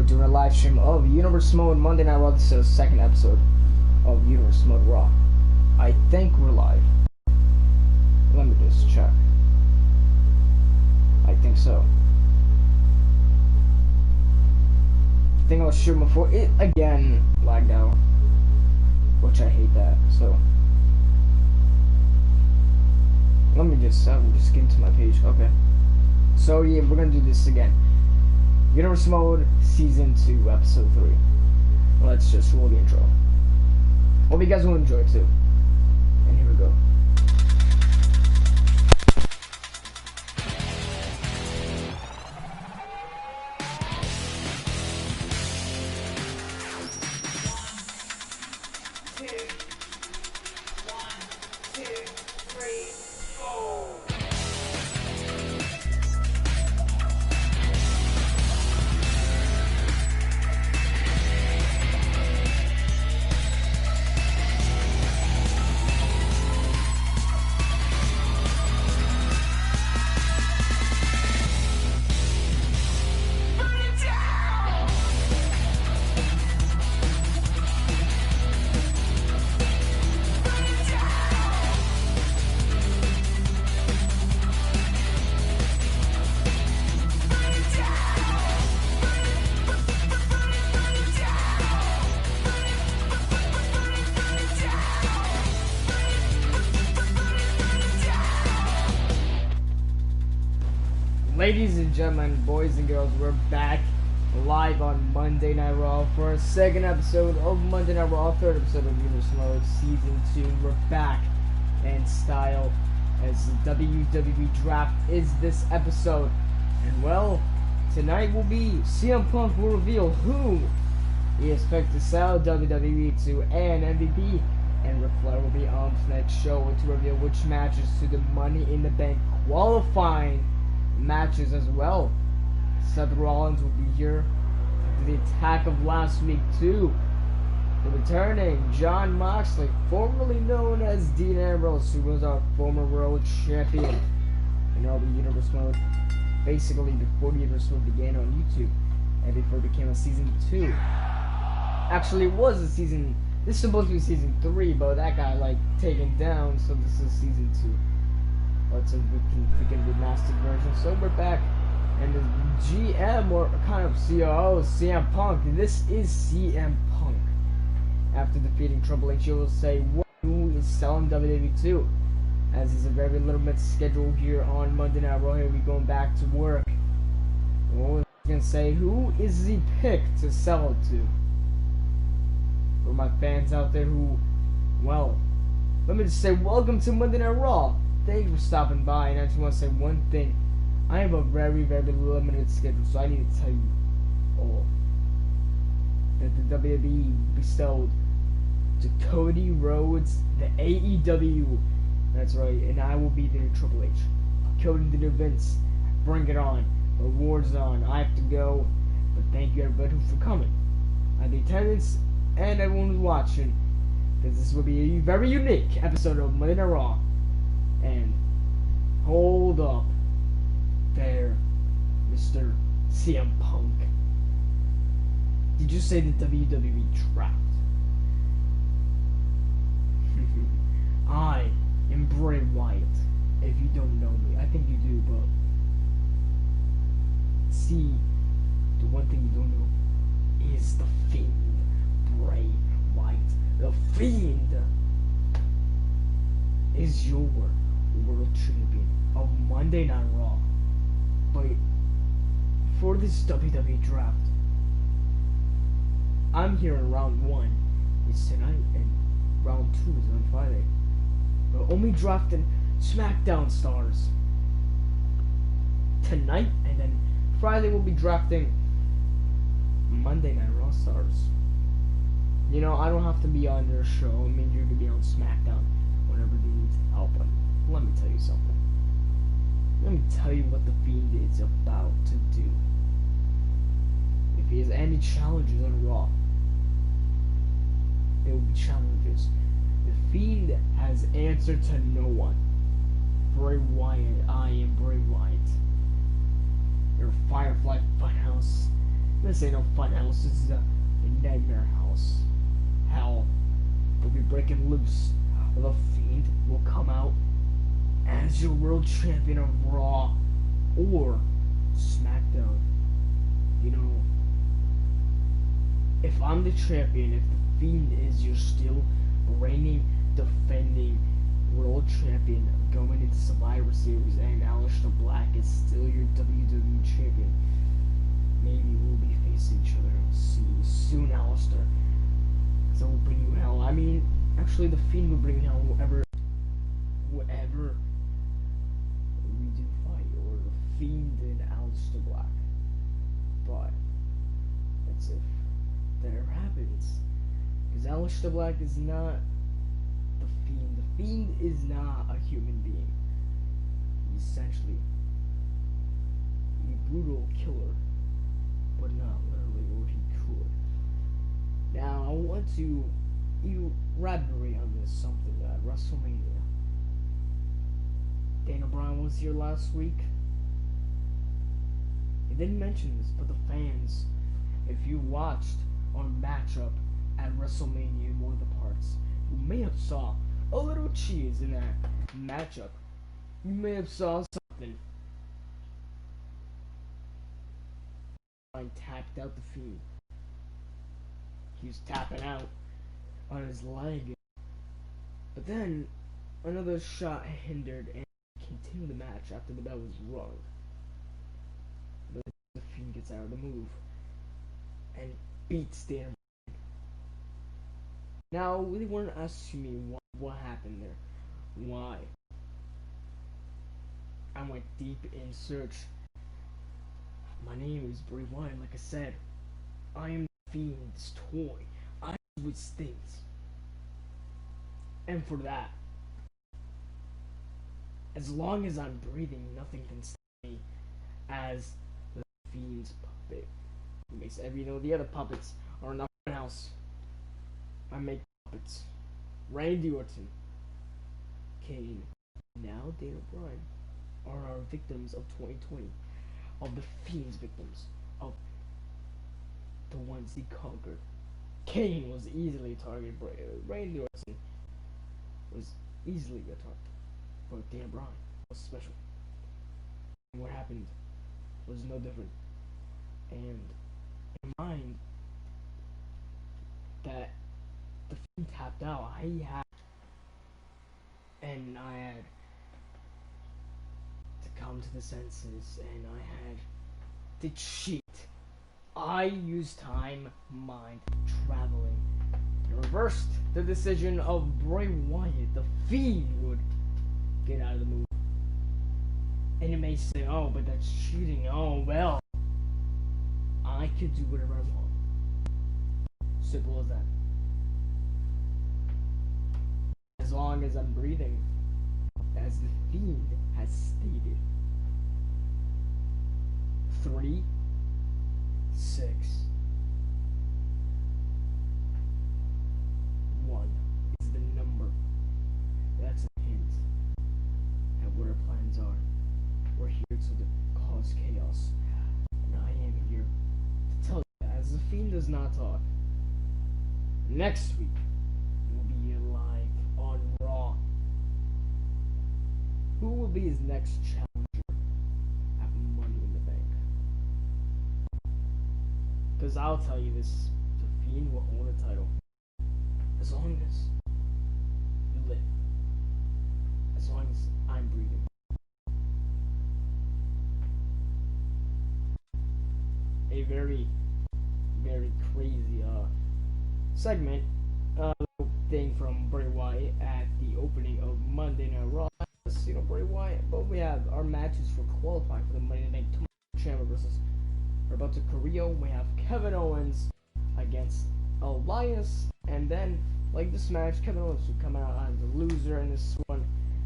we're doing a live stream of Universe Mode Monday Night Raw. This is the second episode of Universe Mode Raw. I think we're live. Let me just check. I think so. I think I was shooting before it again lagged out, which I hate that. So let me just get into my page. Okay. So yeah, we're gonna do this again. Universe Mode Season 2, Episode 3. Let's just roll the intro. Hope you guys will enjoy it too. And here we go. Ladies and gentlemen, boys and girls, we're back live on Monday Night Raw for a second episode of Monday Night Raw, third episode of Universe Mode Season 2. We're back in style as the WWE Draft is this episode. And well, tonight will be CM Punk will reveal who he expects to sell WWE to and MVP. And RIPLEY will be on tonight's show to reveal which matches to the Money in the Bank qualifying matches as well. Seth Rollins will be here after the attack of last week too. The returning Jon Moxley, formerly known as Dean Ambrose, who was our former world champion in all the Universe Mode, basically before the Universe Mode began on YouTube and before it became a Season 2. Actually, it was a season. This is supposed to be Season 3, but that got like taken down, so this is Season 2. It's a freaking remastered version. So we're back, and the GM or kind of COO CM Punk. This is CM Punk. After defeating Triple H, he will say who is selling WWE to, as he's a very little bit schedule here on Monday Night Raw. Here we going back to work. Well, we can say who is the pick to sell it to. For my fans out there who, well, let me just say welcome to Monday Night Raw. Thank you for stopping by, and I just want to say one thing. I have a very, very limited schedule, so I need to tell you all that the WWE bestowed to Cody Rhodes the AEW. That's right, and I will be there, Triple H. Cody the new Vince, bring it on. The war's on. I have to go, but thank you everybody for coming. The attendance and everyone who's watching, because this will be a very unique episode of Monday Night Raw. And hold up there, Mr. CM Punk. Did you say the WWE Draft? I am Bray Wyatt. If you don't know me, I think you do, but see, the one thing you don't know is the Fiend, Bray Wyatt. The Fiend is your world champion of Monday Night Raw. But for this WWE Draft, I'm here in round 1. It's tonight, and round 2 is on Friday. We're only drafting SmackDown stars tonight, and then Friday we'll be drafting Monday Night Raw stars. You know, I don't have to be on their show. I mean, you can be on SmackDown whenever they need help. Let me tell you something. Let me tell you what the Fiend is about to do. If he has any challenges on Raw, it will be challenges. The Fiend has answered to no one. Bray Wyatt, I am Bray Wyatt. Your Firefly Funhouse. The This ain't no fun house. This is a nightmare house. Hell will be breaking loose. The Fiend will come out as your world champion of Raw or SmackDown. You know, if I'm the champion, if the Fiend is your still reigning, defending world champion going into Survivor Series, and Aleister Black is still your WWE champion, maybe we'll be facing each other soon, Aleister. So we'll bring you hell. I mean, actually, the Fiend will bring hell whatever we do fight, or the Fiend and Aleister Black. But that's if that ever happens, because Aleister Black is not the Fiend. The Fiend is not a human being. He's essentially a brutal killer, but not literally, or he could. Now, I want to elaborate on this something at WrestleMania. Daniel Bryan was here last week. He didn't mention this, but the fans, if you watched our matchup at WrestleMania in one of the parts, you may have saw a little cheese in that matchup. You may have saw something. Bryan tapped out the Fiend. He was tapping out on his leg, but then another shot hindered and continued the match after the bell was rung. But the Fiend gets out of the move and beats Daniel Bryan. Now, they weren't asking me what happened there, why. I went deep in search. My name is Bray Wyatt, like I said. I am the Fiend's toy. I with things. And for that, as long as I'm breathing, nothing can stop me as the Fiend's puppet. He makes the other puppets are in the house. I make puppets. Randy Orton, Kane, now Daniel Bryan are our victims of 2020, of the Fiend's victims, of the ones he conquered. Kane was easily a target, but Randy Orton was easily a target, but Daniel Bryan was special. And what happened was no different. And in mind that the Fiend tapped out, I had to come to the senses, and I had to cheat. I used time, mind, traveling, and reversed the decision of Bray Wyatt. The Fiend would get out of the move. And you may say, oh, but that's cheating. Oh, well, I could do whatever I want. Simple as that. As long as I'm breathing, as the Fiend has stated. 3, 6, 1 is the number. That's a hint at what our plans are. We're here to cause chaos, and I am here to tell you, as the Fiend does not talk, next week we'll be live on Raw. Who will be his next challenger at Money in the Bank? Because I'll tell you this, the Fiend will hold a title as long as you live, as long as I'm breathing. A very, very crazy segment thing from Bray Wyatt at the opening of Monday Night Raw. Bray Wyatt, but we have our matches for qualifying for the Money in the Bank Chandler versus Roberto Carrillo. We have Kevin Owens against Elias, and then like this match, Kevin Owens will come out as the loser in this one.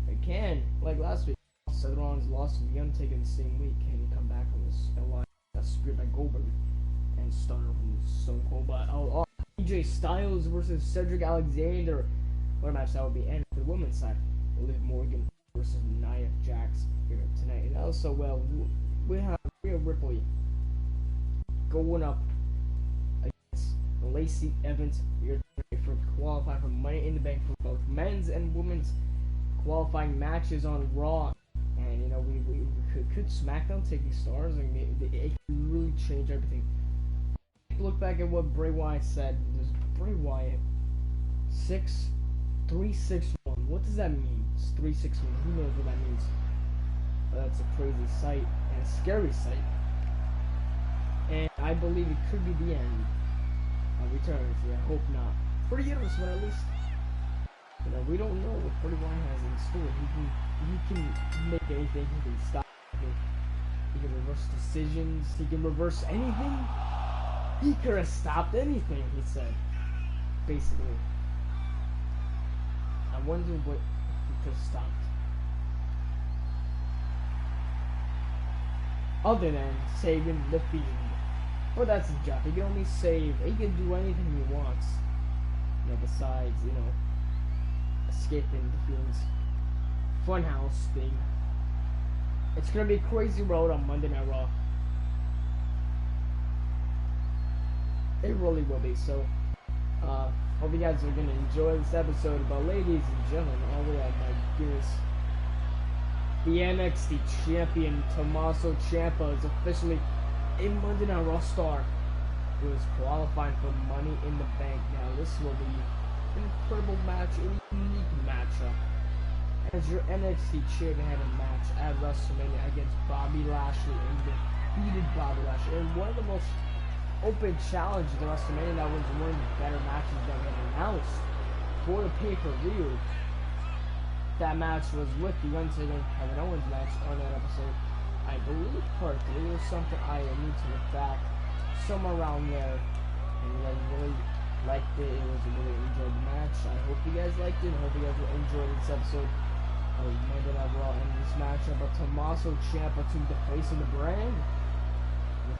Again, like last week, Seth Rollins lost to The Undertaker in the same week. Can he come back from this? Elias got speared by Goldberg and Stunner from Stone Cold. But AJ Styles versus Cedric Alexander. What a match that would be. And for the women's side, Liv Morgan versus Nia Jax here tonight. And also, well, we have Rhea Ripley going up Lacey Evans. You're for qualifying for Money in the Bank for both men's and women's qualifying matches on Raw. And you know, we could SmackDown take these stars, and it could really change everything. Look back at what Bray Wyatt said. There's Bray Wyatt 6'3", 6'1". What does that mean? It's 3'6". Who knows what that means? But that's a crazy sight and a scary sight. And I believe it could be the end of eternity. I hope not. For the universe, but at least, you know, we don't know what 41 has in store. He can make anything. He can stop. He can reverse decisions. He can reverse anything. He could have stopped anything. He said, basically. I wonder what he could have stopped. Other than saving the Fiend. But that's his job. He can only save. He can do anything he wants. You know, besides, you know, escaping the Fiend's funhouse thing. It's gonna be a crazy road on Monday Night Raw. It really will be. So, hope you guys are gonna enjoy this episode. But ladies and gentlemen, all we have, my goodness, the NXT champion Tommaso Ciampa is officially a Monday Night Raw star who is qualifying for Money in the Bank. Now this will be an incredible match, a unique matchup. As your NXT champion had a match at WrestleMania against Bobby Lashley and defeated Bobby Lashley in one of the most open challenges at WrestleMania. That was one of the better matches that we had announced for the pay-per-view. That match was with the Untitled and Kevin Owens match on that episode. I believe part 3 or something. I need to look back. Somewhere around there. And I really liked it. It was a really enjoyable match. I hope you guys liked it. I hope you guys will enjoy this episode of Monday Night Raw and this matchup of Tommaso Ciampa to the face of the brand.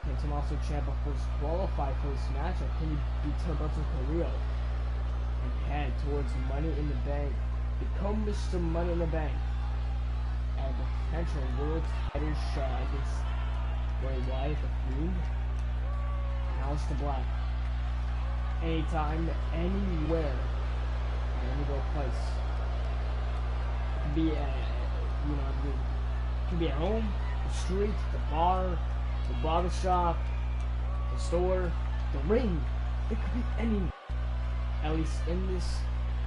Can Tommaso Ciampa first qualify for this matchup? Can he beat Alberto Carrillo and head towards Money in the Bank? Become Mr. Money in the Bank and potential world title shot against Bray Wyatt, the Fiend, and Aleister Black. Anytime, anywhere, and any go place. It could be at, you know, it could be at home, the street, the bar, the barber shop, the store, the ring. It could be anywhere. At least in this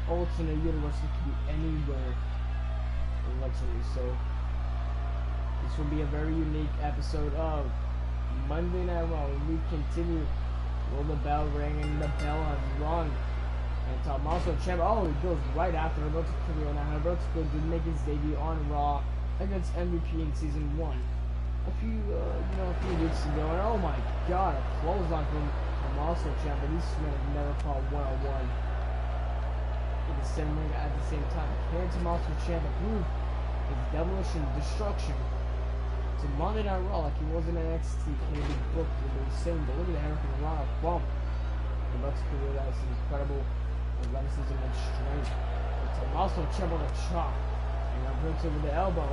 alternate universe, it could be anywhere. Allegedly. So this will be a very unique episode of Monday Night Raw. We continue. Will the bell ring? And the bell has rung. And Tommaso Ciampa, oh, he goes right after Alberto Carrillo. Now Alberto Carrillo did make his debut on Raw against MVP in season 1 a few weeks ago. And oh my God, a clothesline from Tommaso Ciampa. These men have never fought one-on-one in the same ring at the same time. Can Tommaso Ciampa prove his demolition destruction to Monday Night Raw like he was in NXT? Can he be booked with the same? But look at the Hurricane Rana bump. And let's realize his incredible athleticism and strength. And Tommaso Ciampa on a chop. And now brings over the elbow.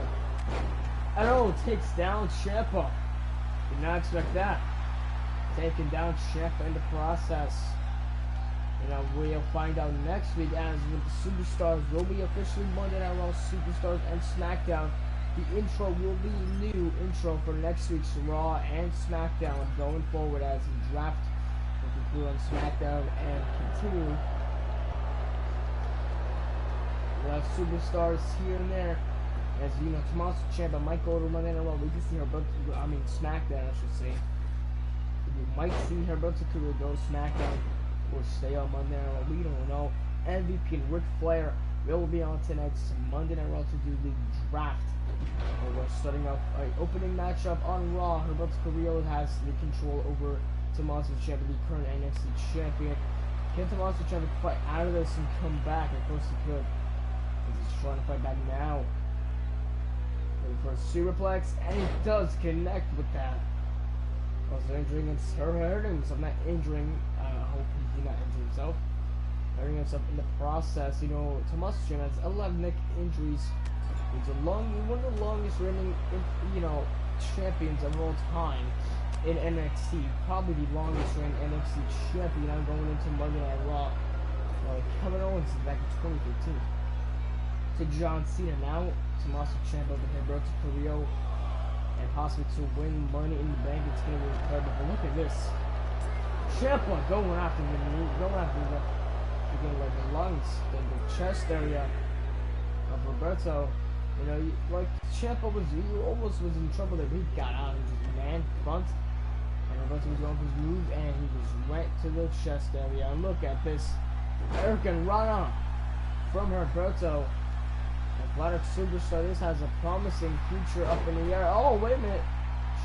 And oh, takes down Ciampa. Did not expect that. Taking down Ciampa in the process. You know, we'll find out next week as with the Superstars will be officially Monday Night Raw Superstars and SmackDown. The intro will be new intro for next week's Raw and SmackDown going forward as the draft will conclude on SmackDown and continue. We'll have Superstars here and there. As you know, Tommaso Ciampa might go to Monday Night Raw. We can see SmackDown, I should say. We might see Alberto Carrillo go to SmackDown or stay on Monday Night Raw. We don't know. MVP and Ric Flair will be on tonight's Monday Night Raw to do the draft. We're starting off an opening matchup on Raw. Alberto Carrillo has the control over Tommaso Ciampa, the current NXT champion. Can Tommaso Ciampa fight out of this and come back? Of course he could. He's trying to fight back now. Looking for a superplex, and he does connect with that. Also injuring himself, not injuring, I hope he did not injure himself. Hurting himself in the process. You know, Tommaso Ciampa has 11 neck injuries. He's one of the longest reigning, champions of all time. in NXT, probably the longest reigning NXT champion. I'm going into Monday Night Raw. Kevin Owens is back in 2015. To John Cena now, Tommaso Ciampa over Humberto Carrillo, and possibly to win Money in the Bank. It's going to be incredible. But look at this. Ciampa going after like the lungs, the chest area of Roberto. You know, like Ciampa he almost was in trouble there, but he got out and just man front. And Roberto was going for his move, and he was right to the chest area. And look at this. American Rana from Roberto. Athletic superstar. This has a promising future up in the air. Oh, wait a minute.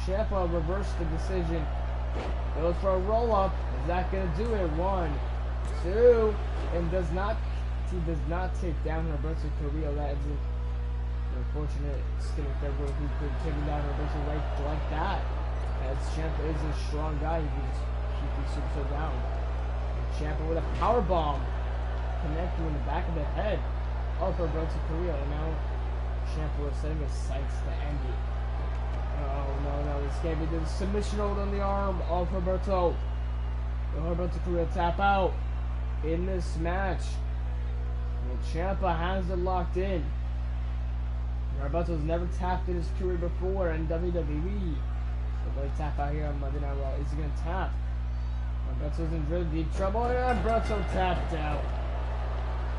Ciampa reversed the decision. Goes for a roll-up. Is that going to do it? 1, 2, and he does not take down Roberto Carrillo. That is an unfortunate stint there where he could take down Roberto like that. As Ciampa is a strong guy, he can just keep the superstar down. And Ciampa with a power bomb, connecting in the back of the head of Roberto Carrillo. And now Ciampa is setting his sights to end it. Oh no, this can't be the submission hold on the arm of Roberto. Roberto Carrillo tap out in this match. And Ciampa has it locked in. Roberto's never tapped in his career before in WWE. So they tap out here on Monday Night Raw. Is he gonna tap? Roberto's in really deep trouble. And Roberto tapped out.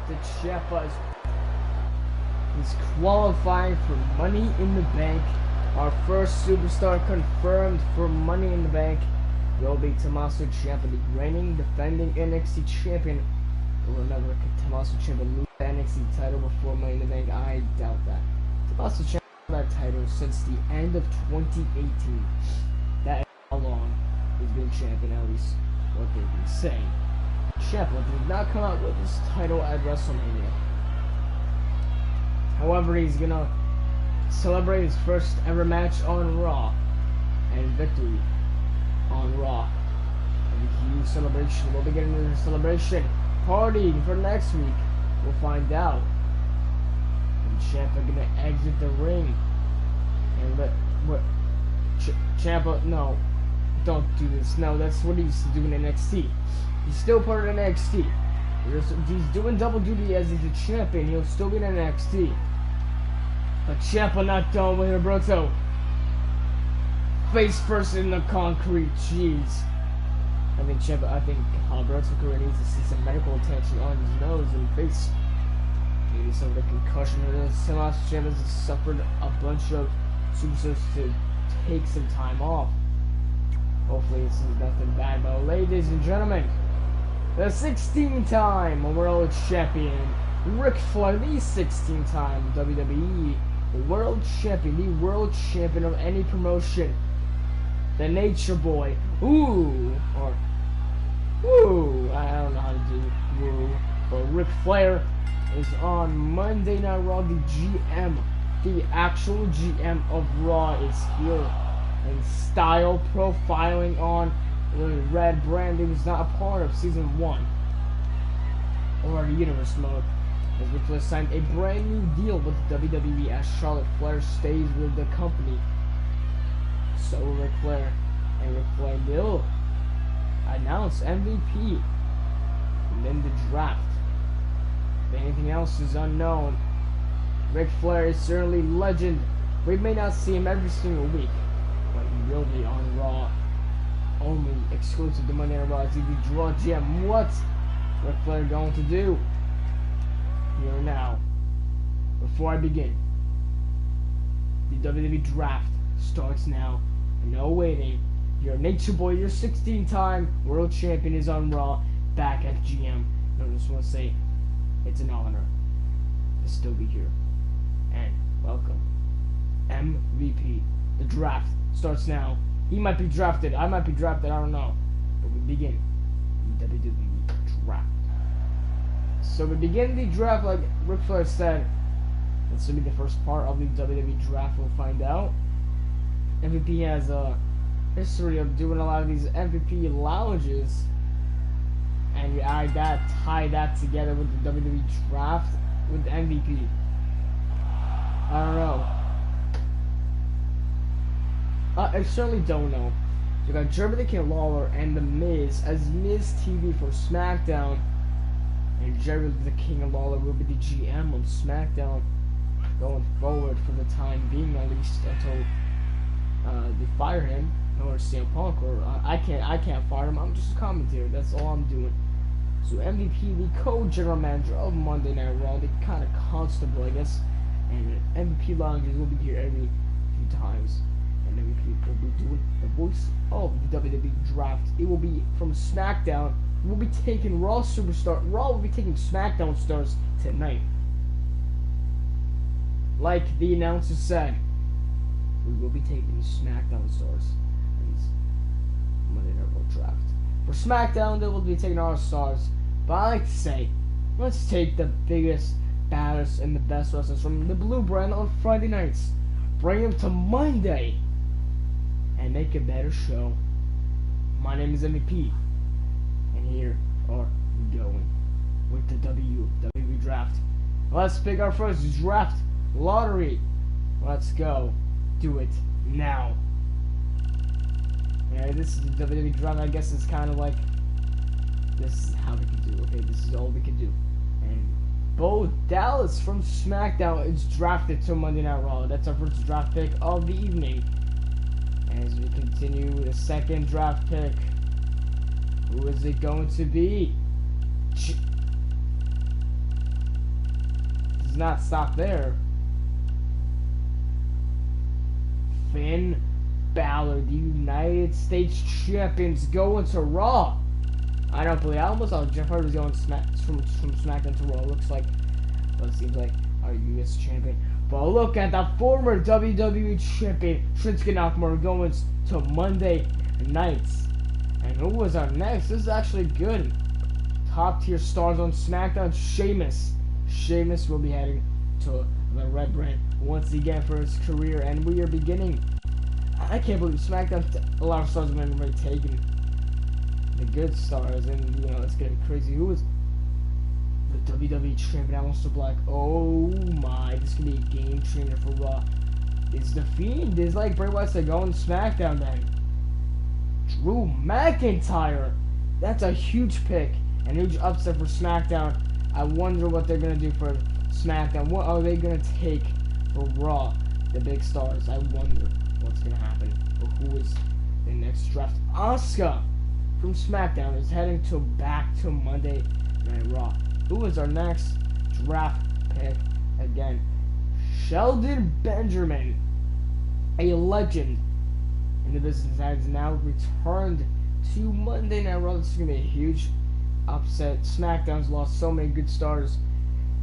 The Ciampa is qualifying for Money in the Bank. Our first superstar confirmed for Money in the Bank will be Tommaso Ciampa, the reigning, defending NXT champion. Will never Tommaso Ciampa lose the NXT title before Money in the Bank? I doubt that. Tommaso Ciampa had that title since the end of 2018. That is how long he's been champion, at least what they've been saying. Ciampa did not come out with his title at WrestleMania. However, he's gonna celebrate his first ever match on Raw and victory on Raw. A huge celebration. We'll be getting into the celebration party for next week. We'll find out. And Ciampa gonna exit the ring and let Ciampa, no, don't do this. No, that's what he used to do in NXT. He's still part of NXT. He's doing double duty as he's a champion. He'll still be in NXT. But Ciampa not done with Roberto. Face first in the concrete. Jeez. I think Roberto Carrillo needs to see some medical attention on his nose and face. Maybe some of the concussion. Tommaso Ciampa has suffered a bunch of superstars to take some time off. Hopefully this is nothing bad. But ladies and gentlemen, the 16-time world champion, Ric Flair, the 16-time WWE world champion, the world champion of any promotion, the Nature Boy, I don't know how to do woo, but Ric Flair is on Monday Night Raw. The GM, the actual GM of Raw is here, and style profiling on the red brand. He was not a part of season 1 or the universe mode, as Ric Flair signed a brand new deal with WWE as Charlotte Flair stays with the company. So Ric Flair and Ric Flair will announce MVP and then the draft. If anything else is unknown, Ric Flair is certainly legend. We may not see him every single week, but he will be on Raw. Only exclusive to Monday Night Raw is the Draw GM. What's Ric Flair going to do? Here now. Before I begin, the WWE draft starts now. No waiting. Your Nature Boy, your 16-time world champion, is on Raw, back at GM. I just want to say it's an honor to still be here. And welcome. MVP. The draft starts now. He might be drafted. I might be drafted. I don't know. But we begin the WWE draft. So we begin the draft like Ric Flair said. This will be the first part of the WWE draft. We'll find out. MVP has a history of doing a lot of these MVP lounges, and you tie that together with the WWE draft with the MVP. I don't know. I certainly don't know. So we got Jeremy the King Lawler and The Miz as Miz TV for SmackDown. And Jeremy the King Lawler will be the GM on SmackDown going forward for the time being, at least until they fire him, or CM Punk, or I can't fire him. I'm just a commentator. That's all I'm doing. So MVP, the co-general manager of Monday Night Raw, the kind of constable, I guess. And MVP Lounges will be here every few times. And MVP will be doing the voice of the WWE draft. It will be from SmackDown. We'll be taking Raw Superstar. Raw will be taking SmackDown stars tonight. Like the announcer said, we will be taking SmackDown stars in this Monday Night Raw draft. For SmackDown, they will be taking our stars. But I like to say, let's take the biggest, baddest, and the best wrestlers from the Blue Brand on Friday nights. Bring them to Monday and make a better show. My name is MVP. And here are we going with the WWE draft. Let's pick our first draft lottery. Let's go. Do it now. Yeah, this is the WWE draft. I guess it's kind of like, this is how we can do. Okay, this is all we can do. And Bo Dallas from SmackDown is drafted to Monday Night Raw. That's our first draft pick of the evening. As we continue with the second draft pick, who is it going to be? Does not stop there. Finn Balor, the United States Champions, going to Raw. I don't believe. I almost thought Jeff Hardy was going from SmackDown to Raw. Looks like, well, it seems like our U.S. champion. But look at the former WWE champion Shinsuke Nakamura going to Monday nights. And who was our next? This is actually good. Top tier stars on SmackDown. Sheamus will be heading to the Red Brand once again for his career, and we are beginning. I can't believe SmackDown. A lot of stars have been already taken. The good stars, and you know it's getting crazy. Who is the WWE champion? Aleister Black. Oh my, this could be a game changer for Raw. Is the Fiend? Is like Bray Wyatt said, going to SmackDown then. Drew McIntyre. That's a huge pick and huge upset for SmackDown. I wonder what they're gonna do for SmackDown. What are they gonna take for Raw? The big stars. I wonder what's gonna happen. But who is the next draft? Asuka from SmackDown is heading back to Monday Night Raw. Who is our next draft pick again? Sheldon Benjamin, a legend in the business, has now returned to Monday Night Raw. This is gonna be a huge upset. SmackDown's lost so many good stars,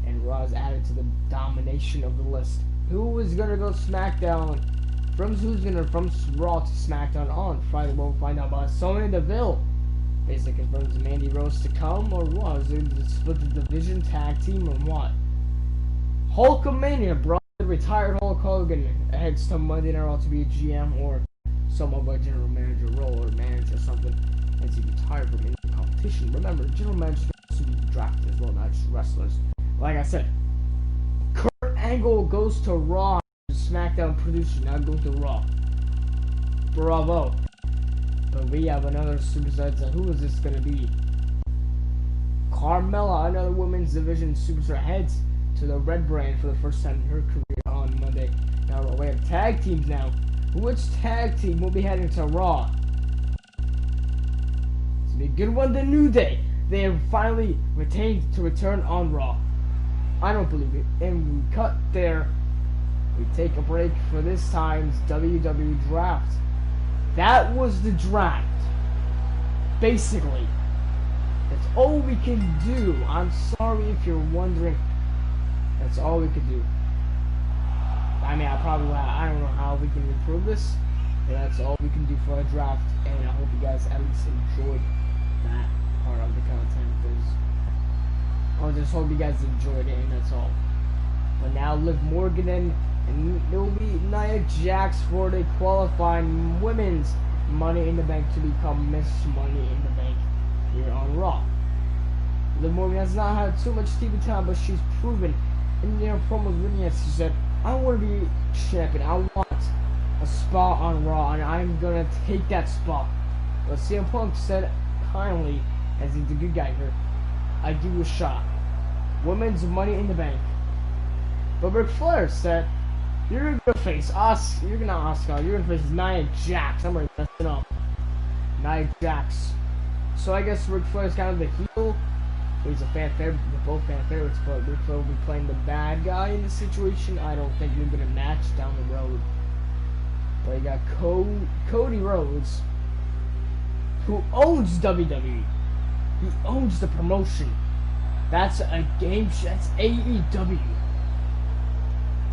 and Raw is added to the domination of the list. Who is gonna go SmackDown? From Raw to SmackDown on Friday? We'll find out about Sonya Deville. Basically confirms Mandy Rose to come, or what? Is it to split the division tag team, or what? Hulkamania, bro. The retired Hulk Hogan heads to Monday Night Raw to be a GM or some of a general manager role or manager or something, as he retired from any competition. Remember, general managers to be drafted as well, not just wrestlers. Like I said, Kurt Angle goes to Raw. SmackDown producer now goes to Raw. Bravo. But we have another superstar. Who is this going to be? Carmella, another women's division superstar, heads to the Red Brand for the first time in her career on Monday. Now we have tag teams now. Which tag team will be heading to Raw? It's going to be a good one. The New Day. They have finally retained to return on Raw. I don't believe it. And we cut there. We take a break for this time's WWE draft. That was the draft. Basically. That's all we can do. I'm sorry if you're wondering. That's all we could do. I mean, I don't know how we can improve this. But that's all we can do for a draft. And I hope you guys at least enjoyed that part of the content. I just hope you guys enjoyed it, and that's all. But now Liv Morgan and it will be Nia Jax for the qualifying women's Money in the Bank to become Miss Money in the Bank here on Raw. Liv Morgan has not had too much TV time, but she's proven in their promos winning as she said, I want to be champion. I want a spot on Raw, and I'm gonna take that spot. But CM Punk said kindly, as he's a good guy here, I give you a shot. Women's Money in the Bank. But Ric Flair said, you're gonna face Oscar. You're gonna face Nia Jax. I'm already messing up. Nia Jax. So I guess Ric Flair's kind of the heel. He's a fan favorite. They're both fan favorites, but Ric Flair will be playing the bad guy in this situation. I don't think they're gonna match down the road. But you got Cody Rhodes, who owns WWE. He owns the promotion. That's a game. That's AEW.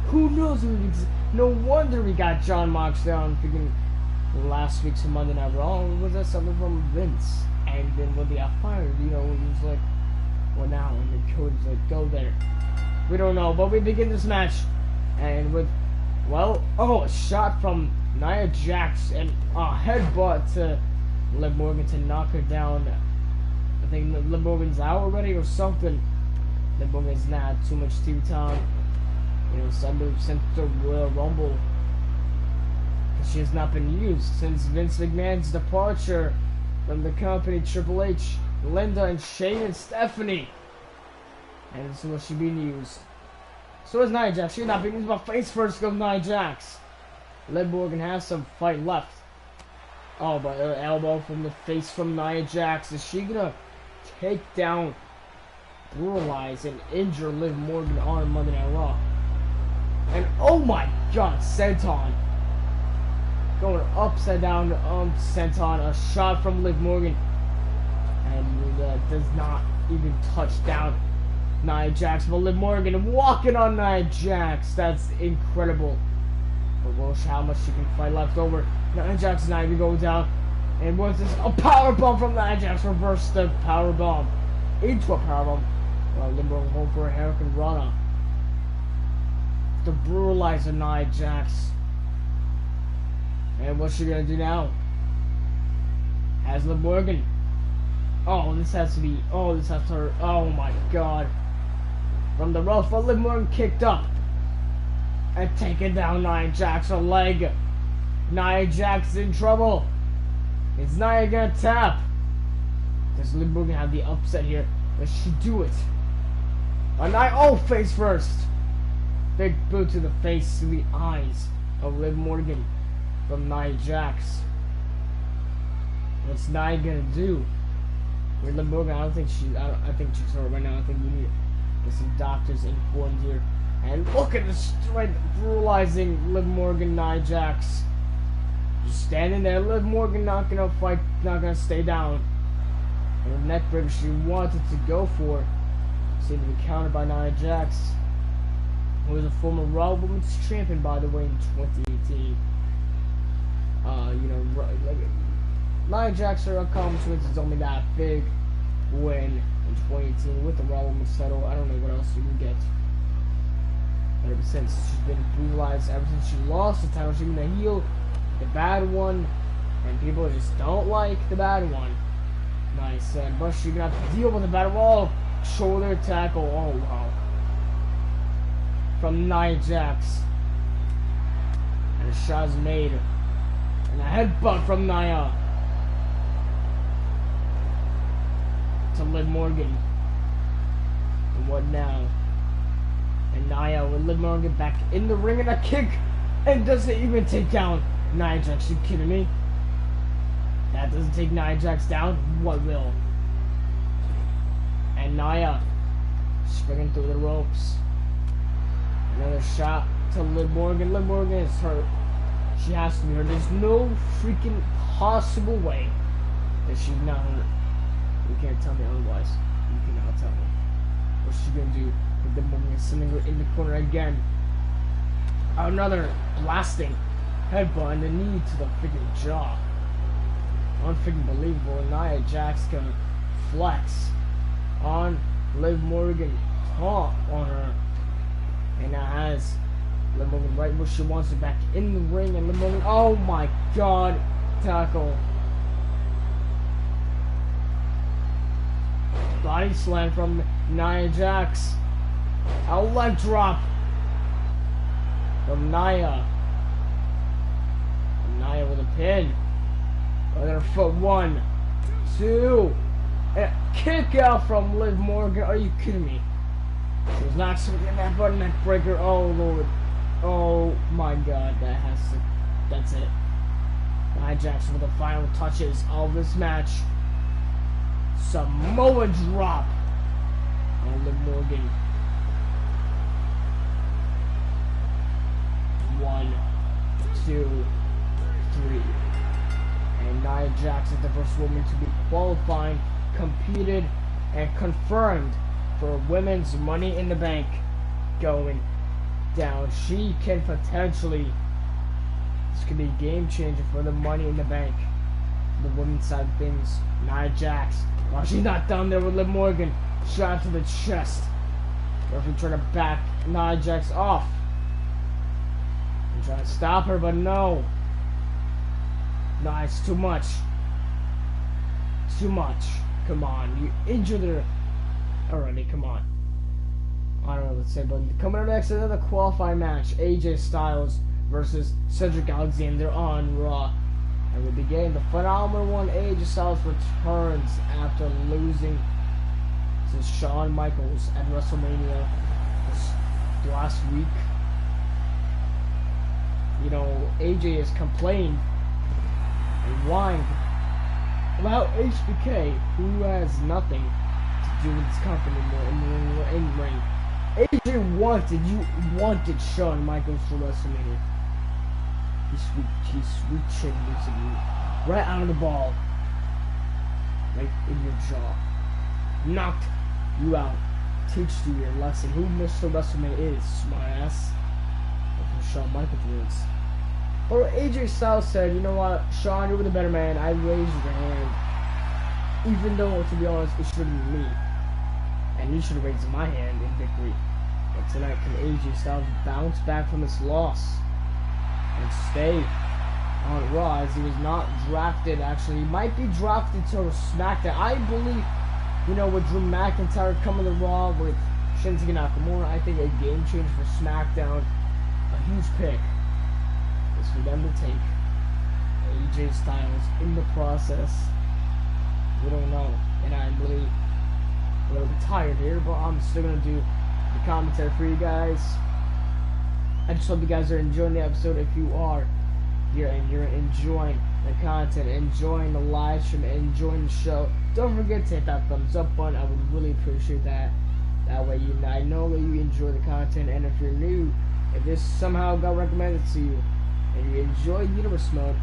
Who knows? No wonder we got John Moxley on freaking last week's Monday Night Raw. Was that something from Vince? And then when they got fired, you know, he was like, well, now, and then Cody's like, go there. We don't know, but we begin this match, and with, well, oh, a shot from Nia Jax and a headbutt to Liv Morgan to knock her down. I think Liv Morgan's out already or something. Liv Morgan's not too much TV time. You know, Sunday since the Royal Rumble, because she has not been used since Vince McMahon's departure from the company. Triple H, Linda, and Shane and Stephanie, and this is what she's being used. So is Nia Jax. She's not being used, but face first goes Nia Jax. Liv Morgan has some fight left. Oh, but her elbow from the face from Nia Jax. Is she gonna take down, brutalize, and injure Liv Morgan on Monday Night Raw? And oh my god, senton. Going upside down senton. A shot from Liv Morgan. And does not even touch down Nia Jax. But Liv Morgan walking on Nia Jax. That's incredible. But we'll see how much she can fight left over. Nia Jax is not even going down. And what's this? A power bomb from Nia Jax. Reverse the power bomb into a power bomb. Well, Liv Morgan going for a Hurricane Rana. The brutalizer Nia Jax. And what's she gonna do now? Has Liv Morgan. Oh, this has to be. Oh, this has to hurt. Oh my god. From the rope, but Liv Morgan kicked up. And taking down Nia Jax. Her leg. Nia Jax in trouble. Is Nia gonna tap? Does Liv Morgan have the upset here? Does she do it? Nia. Oh, face first. Big boot to the face, to the eyes of Liv Morgan from Nia Jax. What's Nia gonna do? With Liv Morgan, I think she's hurt right now. I think we need to get some doctors informed here. And look at the straight brutalizing Liv Morgan, Nia Jax. Just standing there. Liv Morgan not gonna fight, not gonna stay down. And the neck breaker she wanted to go for seemed to be countered by Nia Jax, who was a former Raw Women's Champion, by the way, in 2018. You know, like, Nia Jax, her accomplishments is only that big win in 2018 with the Raw Women's title. I don't know what else you can get. But ever since, she's been brutalized. Ever since she lost the title, she's been the heel, the bad one, and people just don't like the bad one. Nice, but she's gonna have to deal with the bad one. Oh, shoulder tackle. Oh wow. From Nia Jax. And a shot is made. And a headbutt from Nia to Liv Morgan. And what now? And Nia with Liv Morgan back in the ring, and a kick. And doesn't even take down Nia Jax. You kidding me? That doesn't take Nia Jax down. What will? And Nia springing through the ropes. Another shot to Liv Morgan. Liv Morgan is hurt. She has to be hurt. There's no freaking possible way that she's not hurt. You can't tell me otherwise. You cannot tell me. What's she gonna do? With Liv Morgan sending her in the corner again. Another blasting headbutt and the knee to the freaking jaw. Unfreaking believable. Nia Jax gonna flex on Liv Morgan, taunt on her. And now has Liv Morgan right where she wants her, back in the ring, and Liv Morgan, oh my god, tackle. Body slam from Nia Jax. A leg drop from Nia. Nia with a pin. Other foot, 1, 2, and a kick out from Liv Morgan. Are you kidding me? She was not swinging that button, neck breaker. Oh lord. Oh my god, that's it. Nia Jax with the final touches of this match. Samoa drop on Liv Morgan. 1, 2, 3. And Nia Jax is the first woman to be qualifying, competed, and confirmed for Women's Money in the Bank going down. She can potentially, this could be a game changer for the Money in the Bank. The women's side of things. Nia Jax, while she's not down there with Liv Morgan, shot to the chest. Referee trying to back Nia Jax off. I'm trying to stop her, but no. No, it's too much. Too much. Come on, you injured her already. Come on. I don't know what to say, but coming up next, another qualifying match: AJ Styles versus Cedric Alexander on Raw. And we begin the phenomenal one. AJ Styles returns after losing to Shawn Michaels at WrestleMania this last week. You know, AJ has complained and whined about HBK, who has nothing to do with this company anymore in the ring. AJ wanted Shawn Michaels for WrestleMania. He's sweet chin losing you right out of the ball, right in your jaw, knocked you out, teach you your lesson. Who Mr. WrestleMania is, smartass. That's what Shawn Michaels was. Or AJ Styles said, you know what, Shawn, you were the better man. I raised your hand. Even though, to be honest, it should have been me. And you should have raised my hand in victory. But tonight, can AJ Styles bounce back from this loss and stay on Raw, as he was not drafted? Actually, he might be drafted to SmackDown. I believe, you know, with Drew McIntyre coming to Raw, with Shinsuke Nakamura, I think a game change for SmackDown. A huge pick is for them to take AJ Styles in the process. We don't know, and I'm really a little bit tired here, but I'm still gonna do the commentary for you guys. I just hope you guys are enjoying the episode. If you are here and you're enjoying the content, enjoying the live stream, enjoying the show, don't forget to hit that thumbs up button. I would really appreciate that. That way I know that you enjoy the content, and if you're new, if this somehow got recommended to you, and you enjoy Universe Mode,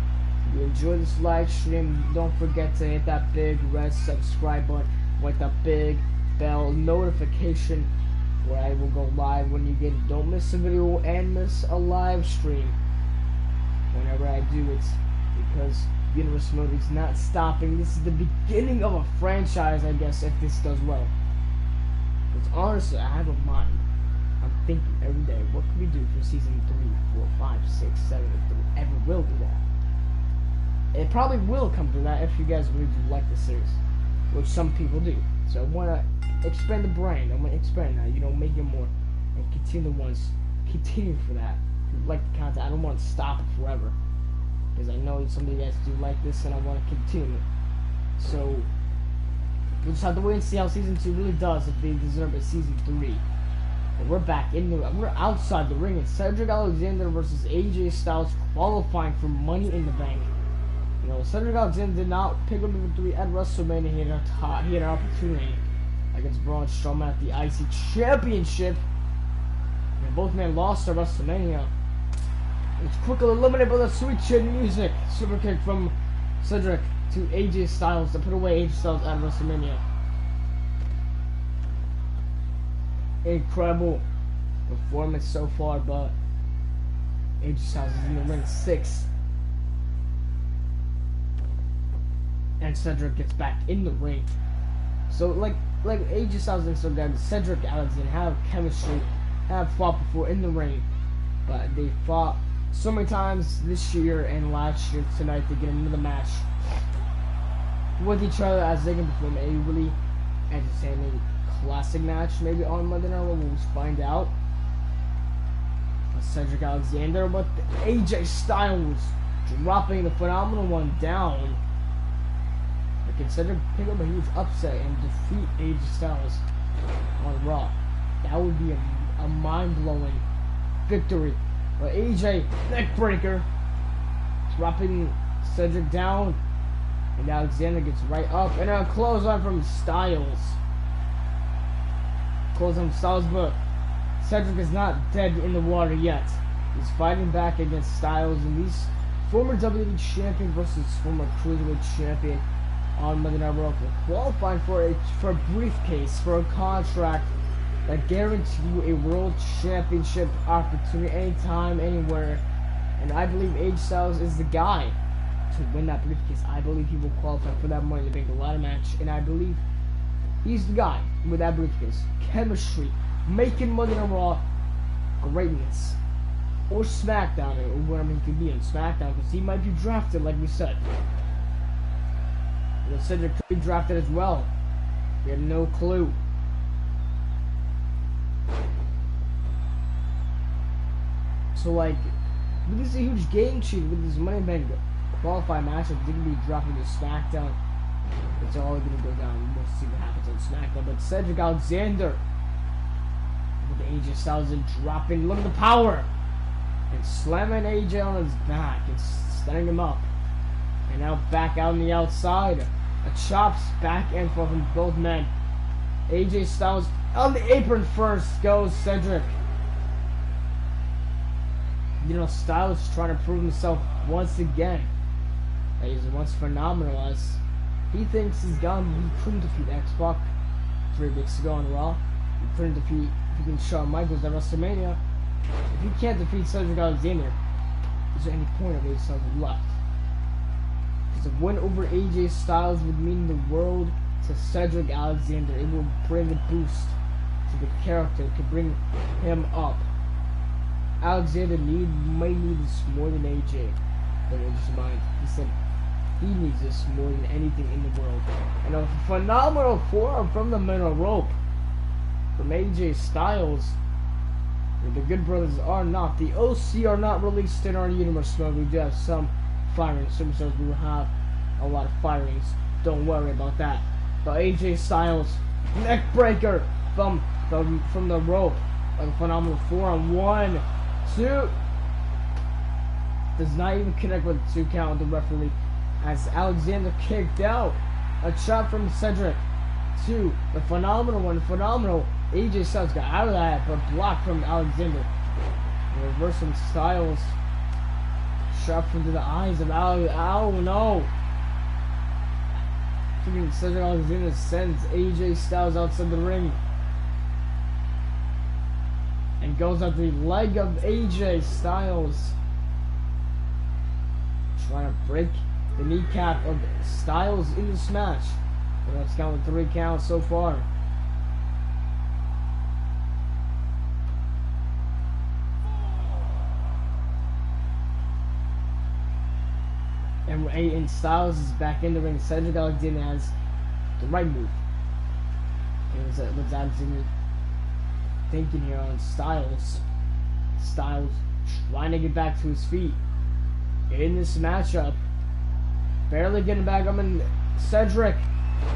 if you enjoy this live stream, don't forget to hit that big red subscribe button with the big bell notification, where I will go live when you get it. Don't miss a video and miss a live stream whenever I do it, because Universe Mode is not stopping. This is the beginning of a franchise, I guess, if this does well. Because honestly, I have a mind. I'm thinking every day, what can we do for season 3, 4, 5, 6, 7, if we ever will do that. It probably will come to that if you guys really do like the series, which some people do. So I want to expand the brand. I want to expand that, you know, make it more, and continue for that. If you like the content, I don't want to stop it forever, because I know some of you guys do like this, and I want to continue it. So we'll just have to wait and see how season 2 really does, if they deserve a season 3. But we're back we're outside the ring. It's Cedric Alexander versus AJ Styles, qualifying for Money in the Bank. You know, Cedric Alexander did not pick up the 3 at WrestleMania. He had an opportunity against Braun Strowman at the IC Championship. And both men lost at WrestleMania. It's quickly eliminated by the sweet chin music. Super kick from Cedric to AJ Styles to put away AJ Styles at WrestleMania. Incredible performance so far, but AJ Styles is in the ring 6. And Cedric gets back in the ring. So like AJ Styles and so good, Cedric Alexander have chemistry, have fought before in the ring, but they fought so many times this year and last year tonight to get another match with each other, as they can perform a really entertaining classic match. Maybe on Monday Night Raw we'll find out. Cedric Alexander, but AJ Styles dropping the phenomenal one down. But consider pick up a huge upset and defeat AJ Styles on Raw. That would be a mind-blowing victory. But AJ, neckbreaker, dropping Cedric down, and Alexander gets right up, and a clothesline from Styles. Clothesline from Styles, but Cedric is not dead in the water yet. He's fighting back against Styles, and these former WWE champion versus former cruiserweight champion on Monday Night Raw qualifying for a briefcase, for a contract that guarantees you a world championship opportunity anytime, anywhere. And I believe AJ Styles is the guy to win that briefcase. I believe he will qualify for that Money in the Bank ladder match, and I believe he's the guy with that briefcase. Chemistry, making Monday Night Raw greatness. Or SmackDown, or wherever he could be on SmackDown, because he might be drafted, like we said. You know, Cedric could be drafted as well. We have no clue. So, like, this is a huge game changer with this Money in the Bank qualifying matchup. Didn't be dropping to SmackDown. It's all going to go down. We'll see what happens on SmackDown. But Cedric Alexander with AJ Styles and dropping. Look at the power! And slamming AJ on his back and standing him up. And now back out on the outside. A chops back and forth from both men. AJ Styles on the apron first goes Cedric. You know, Styles trying to prove himself once again. He's once phenomenal as he thinks he couldn't defeat X-Pac 3 weeks ago on Raw. He couldn't defeat Shawn Michaels at WrestleMania. If he can't defeat Cedric Alexander, is there any point of AJ Styles left? Because a win over AJ Styles would mean the world to Cedric Alexander. It will bring a boost to the character. It could bring him up. Alexander may need this more than AJ. But in his mind, he said he needs this more than anything in the world. And a phenomenal forearm from the middle rope from AJ Styles. The Good Brothers are not. The OC are not released in our universe mode. We do have some firings. Superstars we will have a lot of firings. Don't worry about that. But AJ Styles, neck breaker from the rope. A phenomenal forearm. 1, 2. Does not even connect with the 2 count of the referee. As Alexander kicked out. A chop from Cedric. 2. The phenomenal one. Phenomenal. AJ Styles got out of that, but blocked from Alexander. Reverse from Styles. Shot into the eyes of oh no! Freaking Cedric Alexander sends AJ Styles outside the ring. And goes at the leg of AJ Styles. Trying to break the kneecap of Styles in this match. But that's counted 3 counts so far. And Styles is back in the ring. Cedric Alexander has the right move. And what's Alexander thinking here on Styles? Styles trying to get back to his feet in this matchup. Barely getting back up, and Cedric.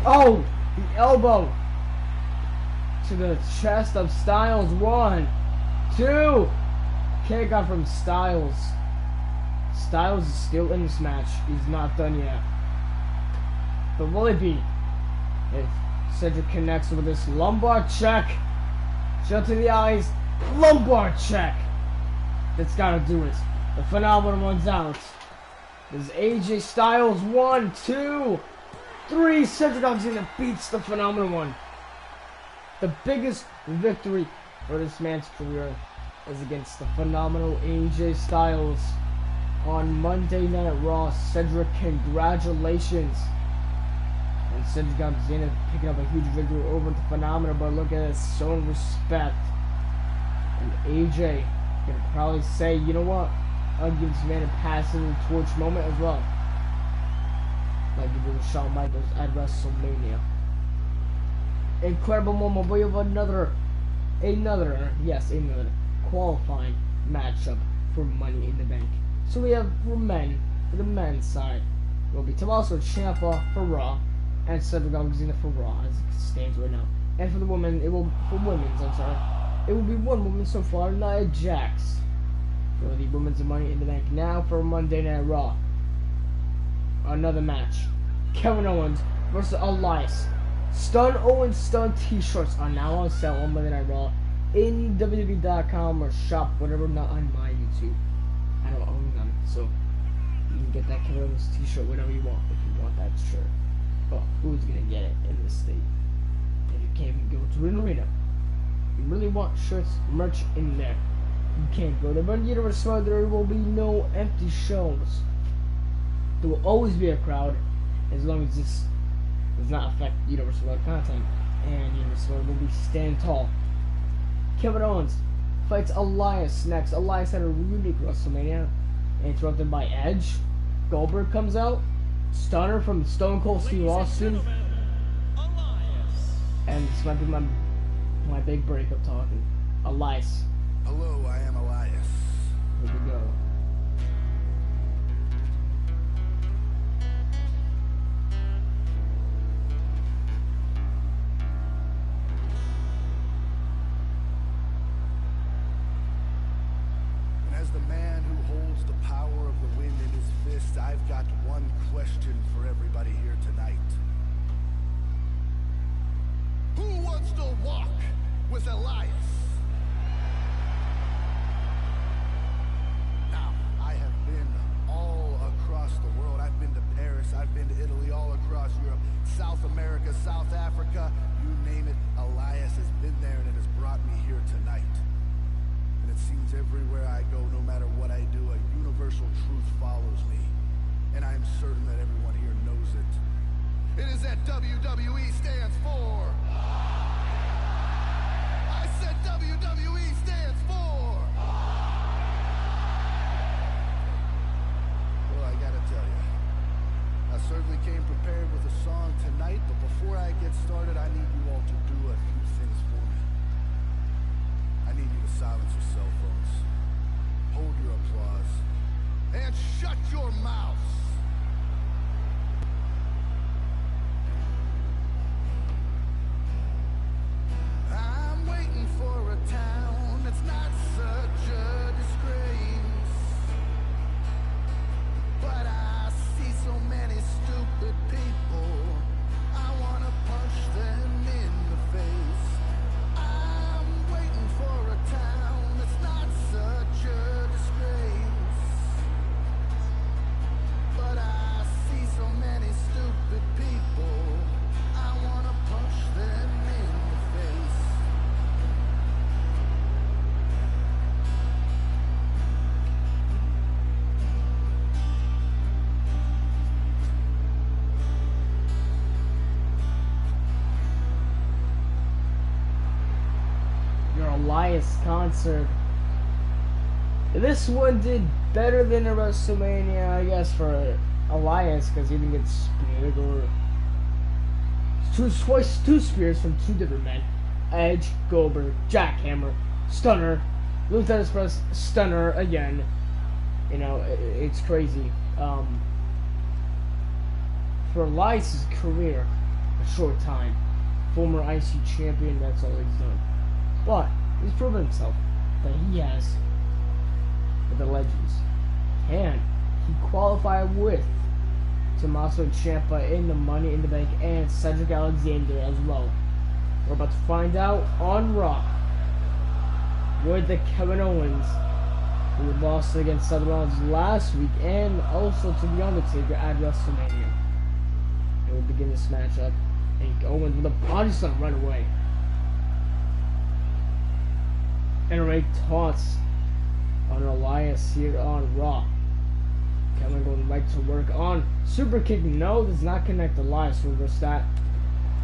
Oh, the elbow to the chest of Styles. 1, 2. Kick out from Styles. Styles is still in this match. He's not done yet. But will it be? If Cedric connects with this lumbar check. Shut to the eyes. Lumbar check. That's gotta do it. The phenomenal one's out. There's AJ Styles. 1, 2, 3. Cedric Alexander beats the phenomenal one. The biggest victory for this man's career is against the phenomenal AJ Styles. On Monday Night Raw. Cedric, congratulations. And Cedric Alexander picking up a huge victory over the phenomenal, but look at this, showing respect. And AJ can probably say, you know what, I'll give this man a passing the torch moment as well, like he did with Shawn Michaels at WrestleMania. Incredible moment. We have another qualifying matchup for Money in the Bank. So we have, for men, for the men's side, it will be Tommaso Ciampa for Raw and Cedric Alexander for Raw as it stands right now. And for the women, it will it will be one woman so far, Nia Jax, for the women's Money in the Bank. Now for Monday Night Raw, another match: Kevin Owens versus Elias. Stun Owens Stun T-shirts are now on sale on Monday Night Raw in WWE.com or shop whatever, not on my YouTube. I don't own them, so you can get that Kevin Owens T-shirt whenever you want if you want that shirt. But who's gonna get it in this state? And you can't even go to an arena. You really want shirts, merch in there. You can't go to Run Universie. There will be no empty shows. There will always be a crowd as long as this does not affect Universie content. And Universie will be stand tall. Kevin Owens fights Elias next. Elias had a unique WrestleMania, interrupted by Edge. Goldberg comes out. Stunner from Stone Cold Steve Austin. And this might be my big breakup talking. Elias. Hello, I am Elias. Here we go. And as the man who holds the power of the wind in his fist, I've got one question for everybody here tonight. Who wants to walk with Elias? Now, I have been all across the world. I've been to Paris, I've been to Italy, all across Europe, South America, South Africa, you name it. Elias has been there, and it has brought me here tonight. And it seems everywhere I go, no matter what I do, a universal truth follows me. And I am certain that everyone here knows it. It is that WWE stands for. I said WWE stands for. Well, I gotta tell you, I certainly came prepared with a song tonight, but before I get started, I need you all to do a few things for me. I need you to silence your cell phones, hold your applause, and shut your mouths. I'm waiting for a town that's not such a disgrace, but I see so many stupid people. I wanna punch them in the face. I'm waiting for a town that's not such a disgrace, but I see so many stupid people. I wanna punch them in the face. Your Elias concert. This one did better than a WrestleMania, I guess, for Elias, because he didn't get speared or two spears from two different men: Edge, Goldberg, Jackhammer, Stunner, Lieutenant Express, Stunner again. You know, it's crazy. For Elias' career, a short time, former IC champion, that's all he's done. But he's proven himself that he has with the legends. Can he qualify with Tommaso Ciampa in the Money in the Bank and Cedric Alexander as well? We're about to find out on Raw with the Kevin Owens, who lost against Seth Rollins last week, and also to The Undertaker at WrestleMania. And we'll begin this matchup. And Owens with a body slam right away. And Ray taunts on Elias here on Raw. Kevin going right to work on super kick. No, does not connect. Elias will reverse that.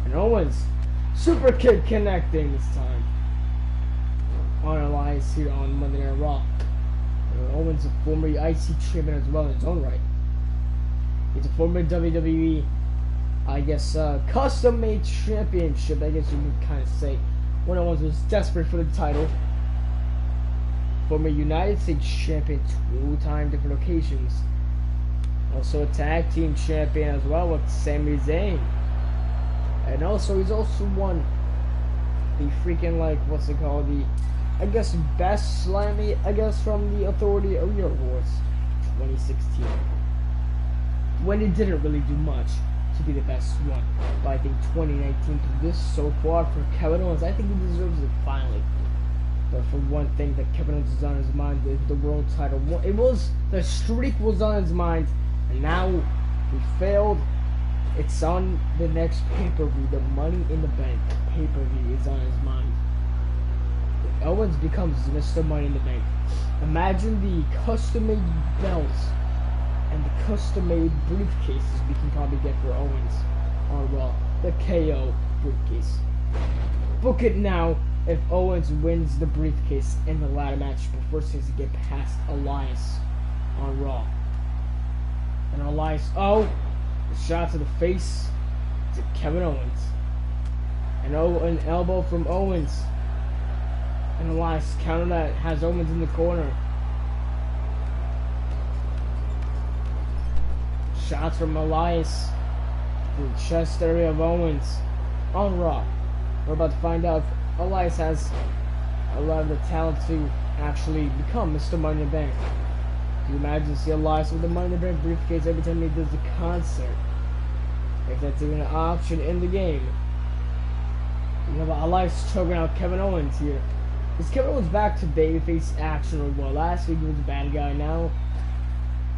And Owens super kick connecting this time on Elias here on Monday Night Raw. And Owens, a former IC champion as well in his own right. He's a former WWE, I guess, custom-made championship, I guess you could kind of say. When Owens was desperate for the title. Former United States champion 2 different occasions. Also a tag team champion as well with Sami Zayn. And also he's also won the freaking, like, what's it called, the, I guess, best Slammy, I guess, from the Authority RHEA Awards 2016. When it didn't really do much to be the best one. But I think 2019 through this so far for Kevin Owens, I think he deserves it finally. But for one thing that Kevin Owens is on his mind is the world title. It was, the streak was on his mind, and now he failed. It's on the next pay-per-view. The Money in the Bank pay-per-view is on his mind. If Owens becomes Mr. Money in the Bank, imagine the custom-made belts and the custom-made briefcases we can probably get for Owens on Raw. The KO briefcase. Book it now if Owens wins the briefcase in the ladder match, but first he has to get past Elias on Raw. And Elias, oh, the shot to the face to Kevin Owens. And an elbow from Owens. And Elias counter that, has Owens in the corner. Shots from Elias to the chest area of Owens on Raw. We're about to find out if Elias has a lot of the talent to actually become Mr. Money in the Bank. Can you imagine see Elias with the Money in the Bank briefcase every time he does a concert? If that's even an option in the game. You have Elias choking out Kevin Owens here. Is Kevin Owens back to babyface action or what? Last week he was a bad guy, now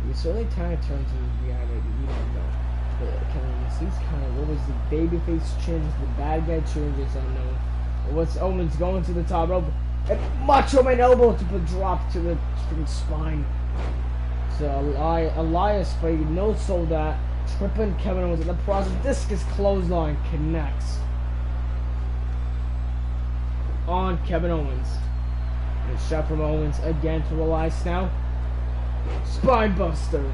he's certainly trying to turn to the guy maybe, we don't know. But Kevin Owens, he's kind of, what was the babyface changes, the bad guy changes, I don't know. What's Owens going to the top rope? And Macho Man elbow to put drop to the freaking spine. So Elias, but he no-sold that, tripping Kevin Owens in the process. Discus clothesline connects on Kevin Owens. And a shot from Owens again to Elias now. Spine buster.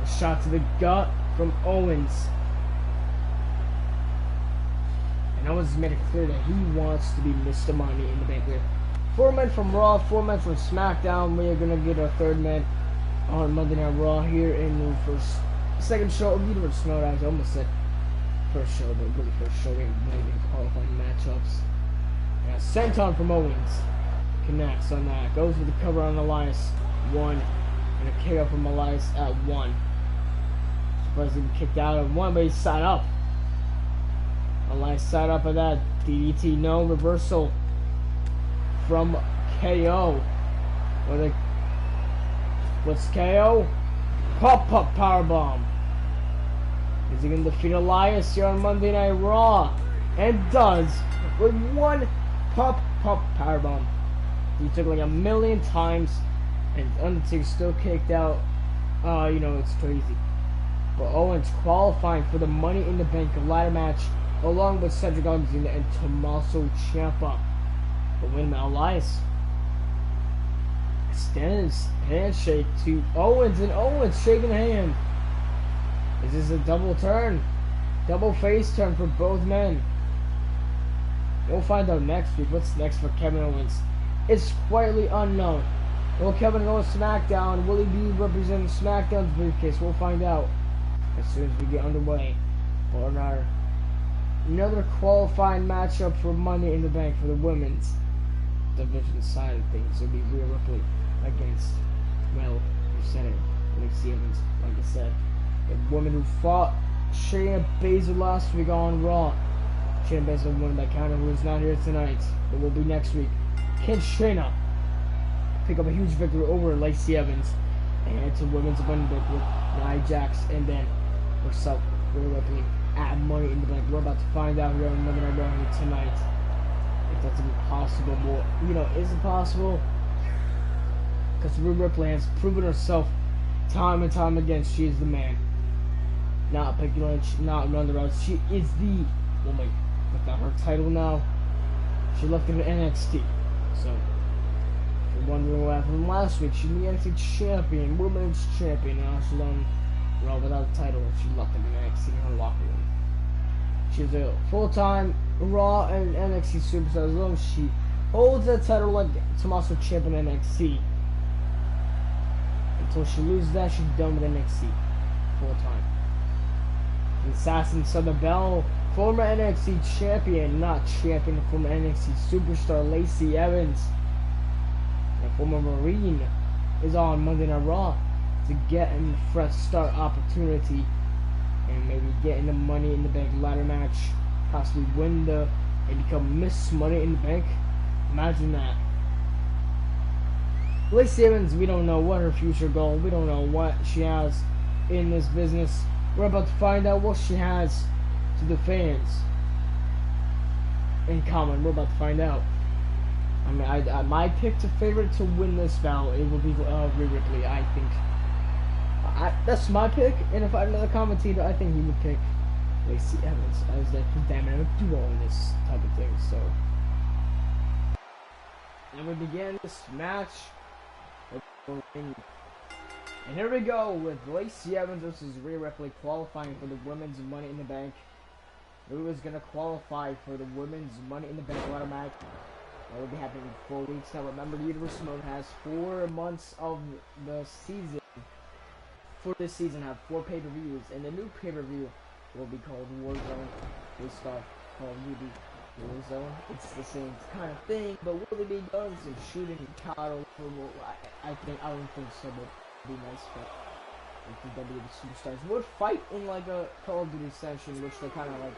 A shot to the gut from Owens. And Owens made it clear that he wants to be Mr. Money in the Bank. 4 men from Raw, 4 men from SmackDown. We are gonna get our 3rd man on Monday Night Raw here in the second show of Universie SmackDown. I almost said first show, but really first show. We have qualifying matchups. And a senton from Owens connects on that. Goes with the cover on Elias. 1. And a KO from Elias at 1. Surprised he kicked out at 1, but he's side up. Elias side up of that. DDT, no reversal from KO. What's KO? Pop powerbomb. Is he going to defeat Elias here on Monday Night Raw? And does, with 1 pop powerbomb. He took like 1,000,000 times, and Undertaker still kicked out. You know, it's crazy. But Owens qualifying for the Money in the Bank ladder match, along with Cedric Alexander and Tommaso Ciampa. But wait a minute, Elias extends handshake to Owens, and Owens shaking hand. Is this a double turn? Double face turn for both men. We'll find out next week. What's next for Kevin Owens? It's quietly unknown. Will Kevin go to SmackDown? Will he be representing SmackDown's briefcase? We'll find out as soon as we get underway. Or another qualifying matchup for Money in the Bank for the women's division side of things. It'll be Rhea Ripley against, well, you said it, LACEY Evans, like I said. The woman who fought Shayna Baszler last week on Raw. Shayna Baszler won by counter, who is not here tonight, but will be next week. Can Shayna pick up a huge victory over LACEY Evans and to women's Money in the Bank with Nia Jax and then herself, Rhea Ripley, at Money in the Bank? We're about to find out here on Monday Night Raw tonight if that's even possible. More, you know, is it possible? Because Rhea Ripley has proven herself time and time again. She is the man. Not Becky Lynch, not Ronda Rousey. She is the woman without her title now. She left it in NXT. So, if you're wondering what happened last week, she's the NXT champion, women's champion. Now she's on Raw without a title. She left it in NXT in her locker room. She's a full-time Raw and NXT superstar as long as she holds that title like Tommaso Ciampa in NXT. Until she loses that, she's done with NXT. Full time. The Assassin Southern Belle, former NXT champion, not champion, former NXT superstar Lacey Evans, and former Marine, is on Monday Night Raw to get a fresh start opportunity and maybe get in the Money in the Bank ladder match, possibly win and become Miss Money in the Bank. Imagine that. Lacey Evans, we don't know what her future goal, we don't know what she has in this business. We're about to find out what she has to the fans in common. We're about to find out. I mean, my pick to favorite to win this battle, it will be Rhea Ripley. I think that's my pick. And if I had another commentator, I think he would pick Lacey Evans as that dynamic duo in this type of thing. So, and we begin this match. And here we go with Lacey Evans versus Rhea Ripley qualifying for the Women's Money in the Bank. Who is going to qualify for the Women's Money in the Bank ladder match? That will be happening in 4 weeks. Now remember, the Universie has 4 months of the season. For this season, have 4 pay-per-views, and the new pay-per-view will be called Warzone, based off Call of Duty Warzone. It's the same kind of thing, but will they be guns and shooting and cattle? I don't think so, but it'd be nice for the WWE superstars would fight in like a Call of Duty session, which they kind of like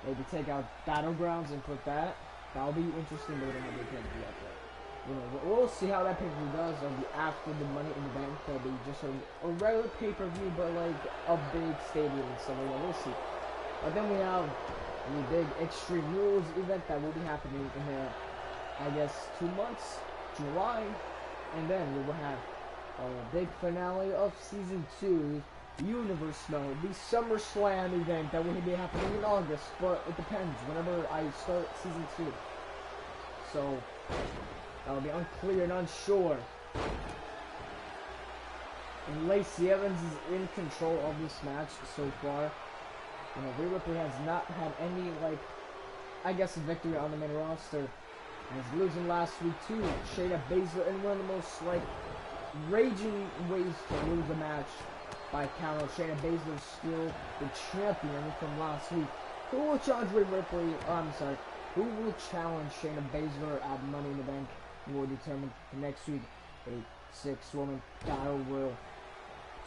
maybe take out Battlegrounds and put that. That'll be interesting, but they can't do that. But, you know, we'll see how that pay-per-view does. It'll be after the Money in the Bank. That'll be just a regular pay-per-view, but like a big stadium and stuff like that. We'll see. But then we have the big Extreme Rules event that will be happening in I guess 2 months, July, and then we will have a big finale of season 2, Universie, the SummerSlam event that will be happening in August, but it depends whenever I start season 2. So that'll be unclear and unsure. And Lacey Evans is in control of this match so far. You know, Rhea Ripley has not had any, like, I guess, a victory on the main roster. And is losing last week to Shayna Baszler in one of the most, like, raging ways to lose a match by counter. Shayna Baszler is still the champion from last week. Who will challenge Rhea Ripley? Who will challenge Shayna Baszler at Money in the Bank? Will determine for next week. A 6-woman battle royal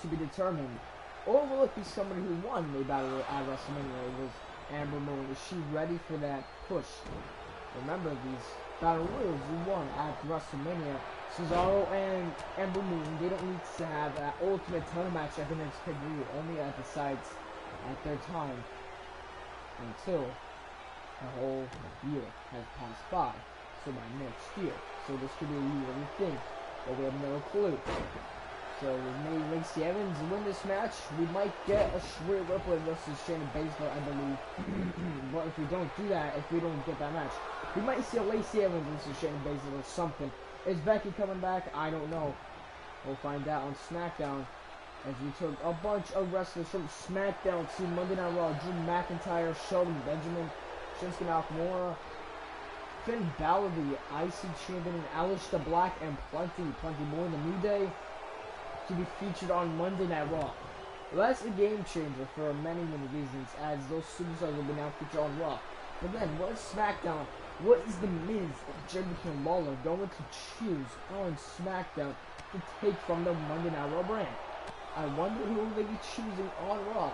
to be determined. Or will it be somebody who won the battle royal at WrestleMania? It was Amber Moon. Is she ready for that push? Remember, these battle royals who won at WrestleMania, Cesaro and Amber Moon, they don't need to have an ultimate title match at the next pay-per-view, only at the sites at their time until the whole year has passed by. So by next year. So this could be a yearly thing, but we have no clue. So we made Lacey Evans win this match. We might get a Rhea Ripley versus Shayna Baszler, I believe. But if we don't do that, if we don't get that match, we might see a Lacey Evans versus Shayna Baszler or something. Is Becky coming back? I don't know. We'll find out on SmackDown. As we took a bunch of wrestlers from SmackDown to Monday Night Raw. Drew McIntyre, Shelton Benjamin, Shinsuke Nakamura, Finn Balor, the IC champion, and Aleister Black, and plenty more in the New Day to be featured on Monday Night Raw. Well, that's a game changer for many reasons, as those superstars will be now featured on Raw. But then, what is SmackDown? What is The Miz and Jericho Lawler going to choose on SmackDown to take from the Monday Night Raw brand? I wonder who will they be choosing on Raw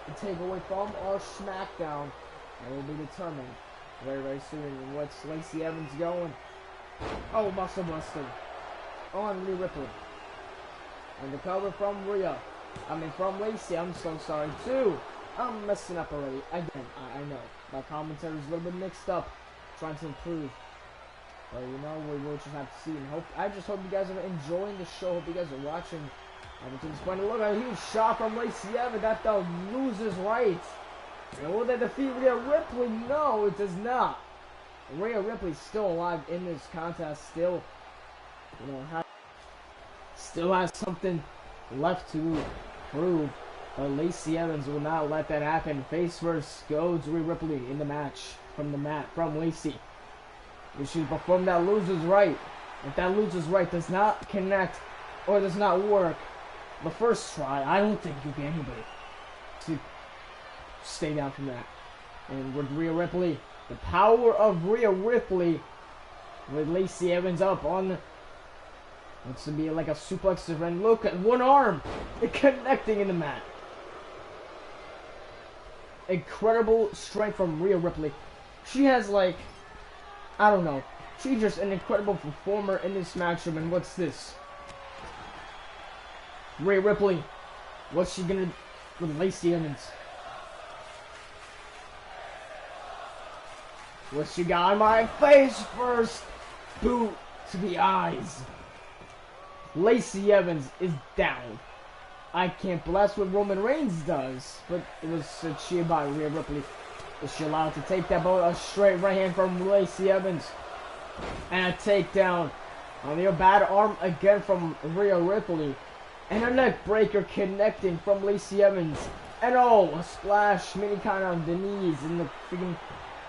to take away from our SmackDown, and will be determined very soon. And what's Lacey Evans going? Oh, Muscle Buster on Rhea Ripley. And the cover from from Lacey. I'm so sorry too. I'm messing up already. Again, I know. My commentary is a little bit mixed up. Trying to improve. But you know, we will just have to see. And I just hope you guys are enjoying the show. Hope you guys are watching. And to this point, look at a huge shot from Lacey Evans. That the loser's right. And will they defeat Rhea Ripley? No, it does not. Rhea Ripley's still alive in this contest. Still, you know, still has something left to prove. But Lacey Evans will not let that happen. Face first goes Rhea Ripley in the match from the mat from Lacey. We should perform that loser's right. If that loser's right does not connect or does not work the first try, I don't think you'll get anybody to stay down from that. And with Rhea Ripley, the power of Rhea Ripley with Lacey Evans up on the, looks to be like a suplex, and look at one arm connecting in the mat. Incredible strength from Rhea Ripley. She has, like, I don't know, she's just an incredible performer in this matchup. And what's this? Rhea Ripley, what's she gonna do with Lacey Evans? What she got on my face first? Boot to the eyes. Lacey Evans is down. I can't bless what Roman Reigns does, but it was achieved by Rhea Ripley. Is she allowed to take that boat? A straight right hand from Lacey Evans. And a takedown. On the bad arm again from Rhea Ripley. And a neck breaker connecting from Lacey Evans. And oh, a splash mini kind of the knees in the freaking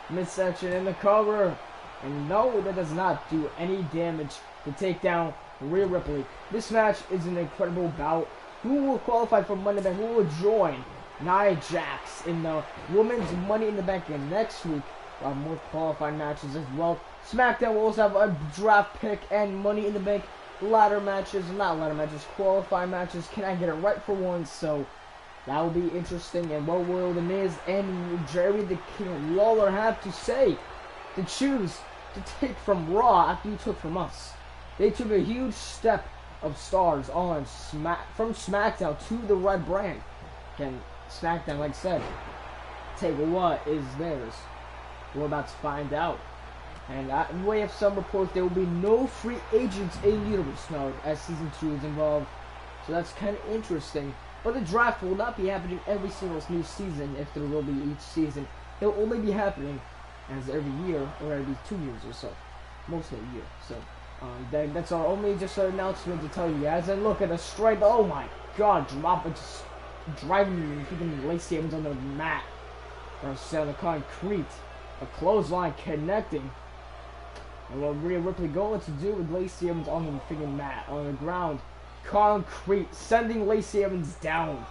midsection and the cover. And no, that does not do any damage to take down Rhea Ripley. This match is an incredible bout. Who will qualify for Money in the Bank? Who will join Nia Jax in the Women's Money in the Bank? And next week, we'll have more qualifying matches as well. SmackDown will also have a draft pick and Money in the Bank ladder matches. Not ladder matches, qualifying matches. Can I get it right for once? So that will be interesting. And what will The Miz and Jerry the King Lawler have to say to choose to take from Raw after you took from us? They took a huge step of stars on from SmackDown to the Red brand. Can SmackDown, like I said, take what is theirs? We're about to find out. And we have some reports there will be no free agents in Universe now as Season 2 is involved. So that's kind of interesting. But the draft will not be happening every single new season, if there will be each season. It will only be happening as every year, or every 2 years or so. Mostly a year. So that's our only just an announcement to tell you guys. And look at the strike. Oh my god, just driving freaking Lacey Evans on the mat. Or on the concrete. A clothesline connecting. And what Rhea Ripley going to do with Lacey Evans on the freaking mat, on the ground. Concrete, sending Lacey Evans down.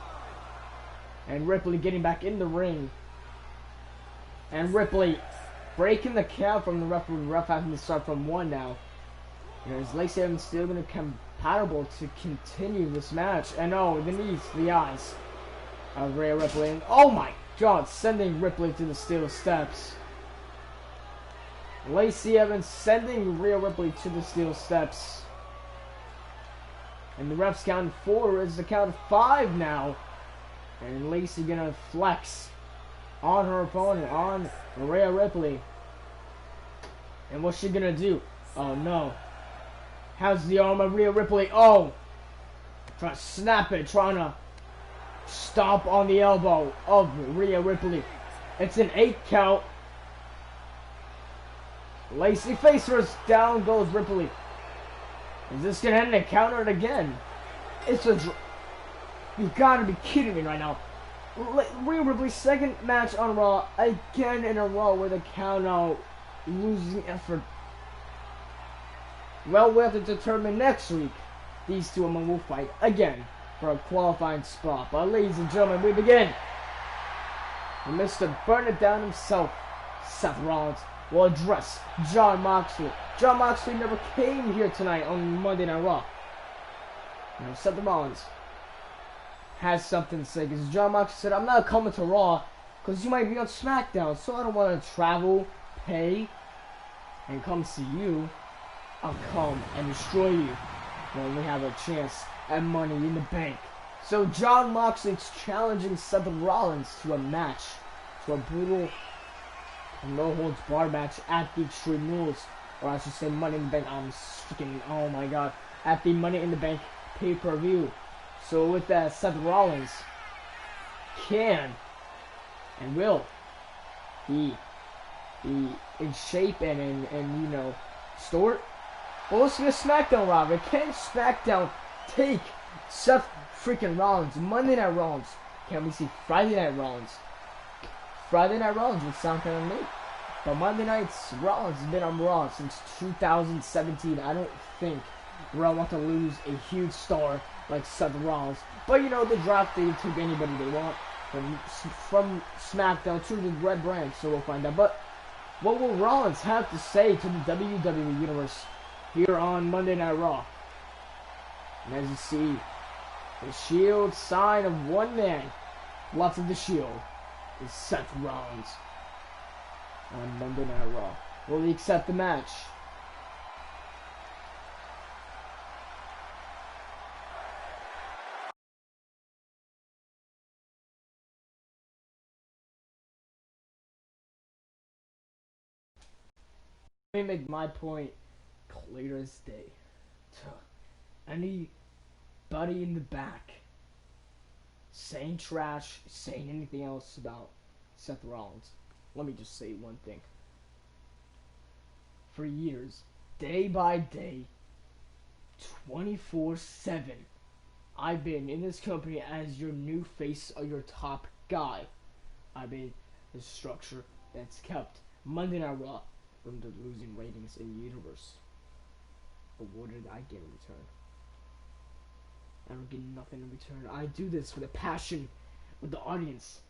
And Ripley getting back in the ring. And Ripley breaking the count from the ref. The ref having to start from 1 now. Is Lacey Evans still going to compatible to continue this match? And oh, the knees, the eyes of Rhea Ripley. And oh my god, sending Ripley to the steel steps. Lacey Evans sending Rhea Ripley to the steel steps. And the ref's count 4 is the count of 5 now. And Lacey gonna flex on her opponent, on Rhea Ripley. And what's she gonna do? Oh no. How's the arm of Rhea Ripley? Oh! Trying to snap it, trying to stomp on the elbow of Rhea Ripley. It's an 8 count. Lacey face first, down goes Ripley. Is this gonna end and counter it again? It's a you gotta be kidding me right now. Rhea Ripley's second match on Raw, again in a row with a count out, losing effort. Well, we'll have to determine next week. These two women will fight again for a qualifying spot. But ladies and gentlemen, we begin. And Mr. Burn It Down himself, Seth Rollins, will address Jon Moxley. Jon Moxley never came here tonight on Monday Night Raw. Now, Seth Rollins has something to say, because Jon Moxley said, I'm not coming to Raw because you might be on SmackDown, so I don't want to travel, pay, and come see you. I'll come and destroy you when we have a chance at Money in the Bank. So Jon Moxley's challenging Seth Rollins to a match, to a brutal no-holds-barred match at the Extreme Rules, or I should say Money in the Bank. I'm freaking, oh my god, at the Money in the Bank pay-per-view. So with that, Seth Rollins can and will be in shape and you know, store. Well, let's see a SmackDown Raw. Can SmackDown take Seth freaking Rollins? Monday Night Rollins. Can we see Friday Night Rollins? Friday Night Rollins would sound kind of neat. But Monday Night's Rollins has been on Raw since 2017. I don't think where I want to lose a huge star like Seth Rollins. But you know, the draft, they took anybody they want from SmackDown to the Red Brand, so we'll find out. But what will Rollins have to say to the WWE Universe here on Monday Night Raw? And as you see, the Shield sign of one man left of the Shield is Seth Rollins on Monday Night Raw. Will he accept the match? Let me make my point clear as day to anybody in the back saying trash, saying anything else about Seth Rollins. Let me just say one thing. For years, day by day, 24/7, I've been in this company as your new face or your top guy. I've been the structure that's kept Monday Night Raw from the losing ratings in the universe. But what did I get in return? I don't get nothing in return. I do this for the passion with the audience,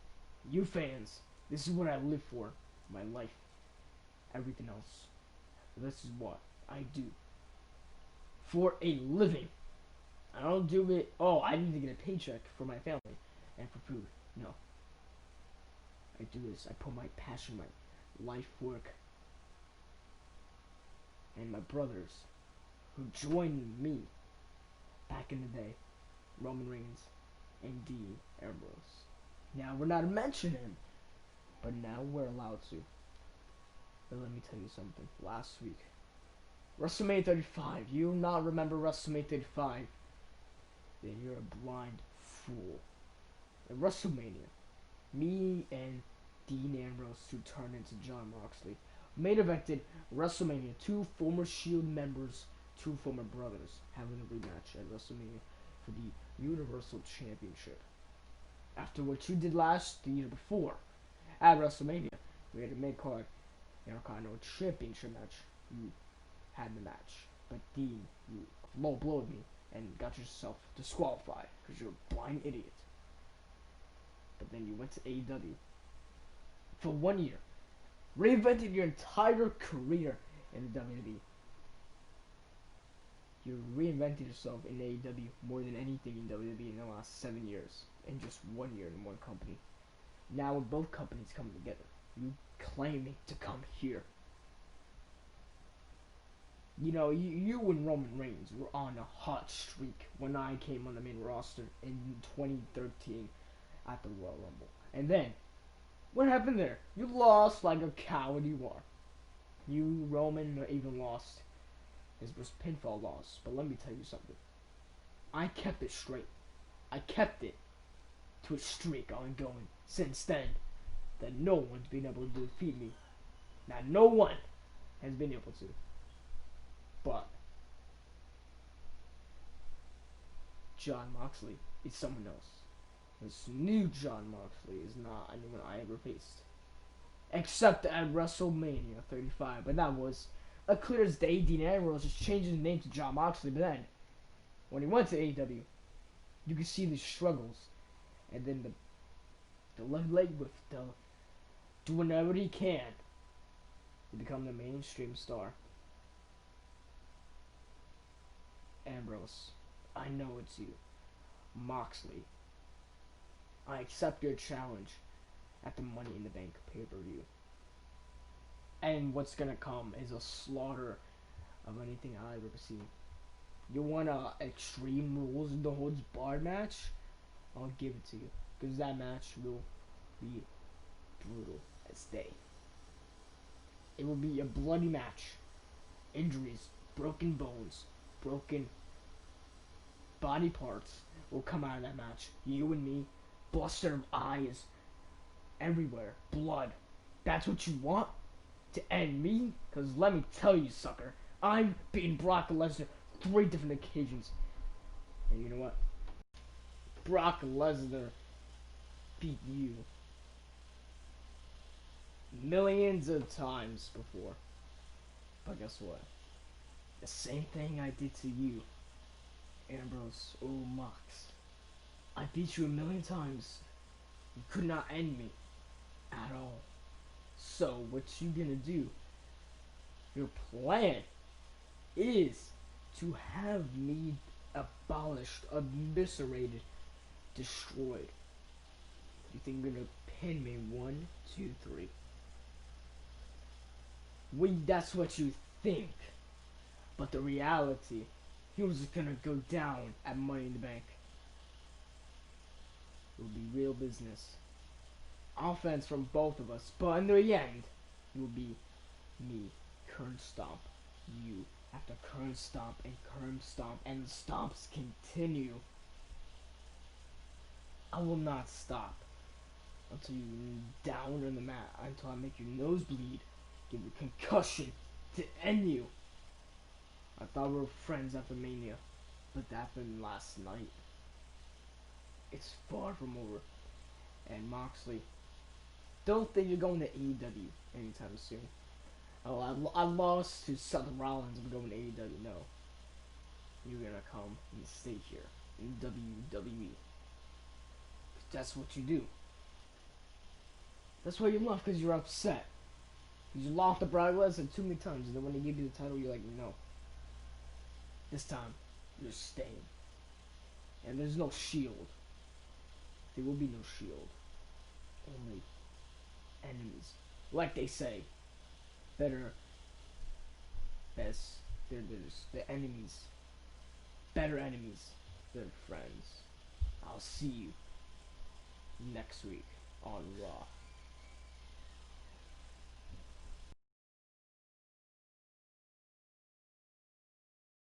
you fans. This is what I live for, my life, everything else. This is what I do for a living. I don't do it, oh, I need to get a paycheck for my family and for food. No. I do this. I put my passion, my life work, and my brothers who joined me back in the day, Roman Reigns and Dean Ambrose. Now we're not mentioning him, but now we're allowed to. But let me tell you something. Last week, WrestleMania 35. You do not remember WrestleMania 35? Then you're a blind fool. At WrestleMania, me and Dean Ambrose, who turned into Jon Moxley, main evented WrestleMania. Two former Shield members, two former brothers, having a rematch at WrestleMania for the Universal Championship. After what you did the year before, at WrestleMania, we had a mid-card Intercontinental Championship match. You had the match, but Dean, you low-blowed me and got yourself disqualified because you're a blind idiot. But then you went to AEW for 1 year, reinvented your entire career in the WWE. You reinvented yourself in AEW more than anything in WWE in the last 7 years, in just 1 year in one company. Now when both companies come together, you claiming to come here. You know, you and Roman Reigns were on a hot streak when I came on the main roster in 2013 at the Royal Rumble. And then, what happened there? You lost like a coward you are. You, Roman, even lost his first pinfall loss. But let me tell you something. I kept it straight. I kept it to a streak ongoing since then that no one's been able to defeat me. Now, no one has been able to. But Jon Moxley is someone else. This new Jon Moxley is not anyone I ever faced. Except at WrestleMania 35. But that was a clear as day. Dean Ambrose just changed his name to Jon Moxley. But then, when he went to AEW, you could see the struggles. And then the left leg with the doing whatever he can to become the mainstream star. Ambrose, I know it's you. Moxley, I accept your challenge at the Money in the Bank pay-per-view. And what's gonna come is a slaughter of anything I've ever seen. You want a Extreme Rules in the Holds Barred match? I'll give it to you. Because that match will be brutal as day. It will be a bloody match. Injuries, broken bones, broken body parts will come out of that match. You and me, busted of eyes everywhere, blood. That's what you want to end me? Because let me tell you, sucker, I've beaten Brock Lesnar 3 different occasions. And you know what? Brock Lesnar beat you millions of times before. But guess what? The same thing I did to you, Ambrose. Oh, Mox. I beat you a million times. You could not end me at all. So, what you gonna do? Your plan is to have me abolished, eviscerated, destroyed. You think you're gonna pin me? 1, 2, 3. That's what you think. But the reality, he was gonna go down at Money in the Bank. It will be real business. Offense from both of us, but in the end, it will be me, current stomp, you, after current stomp, and the stomps continue. I will not stop until you down on the mat, until I make your nose bleed, give you concussion to end you. I thought we were friends after Mania, but that happened last night. It's far from over. And Moxley, don't think you're going to AEW anytime soon. Oh, I lost to Seth Rollins. I'm going to AEW. No, you're gonna come and stay here in WWE. That's what you do. That's why you left, because you're upset. You lost to Brock Lesnar too many times, and then when they give you the title, you're like, no. This time, you're staying. And there's no shield. There will be no shield. Only enemies. Like they say, better, best. There's the enemies. Better enemies than friends. I'll see you next week on Raw.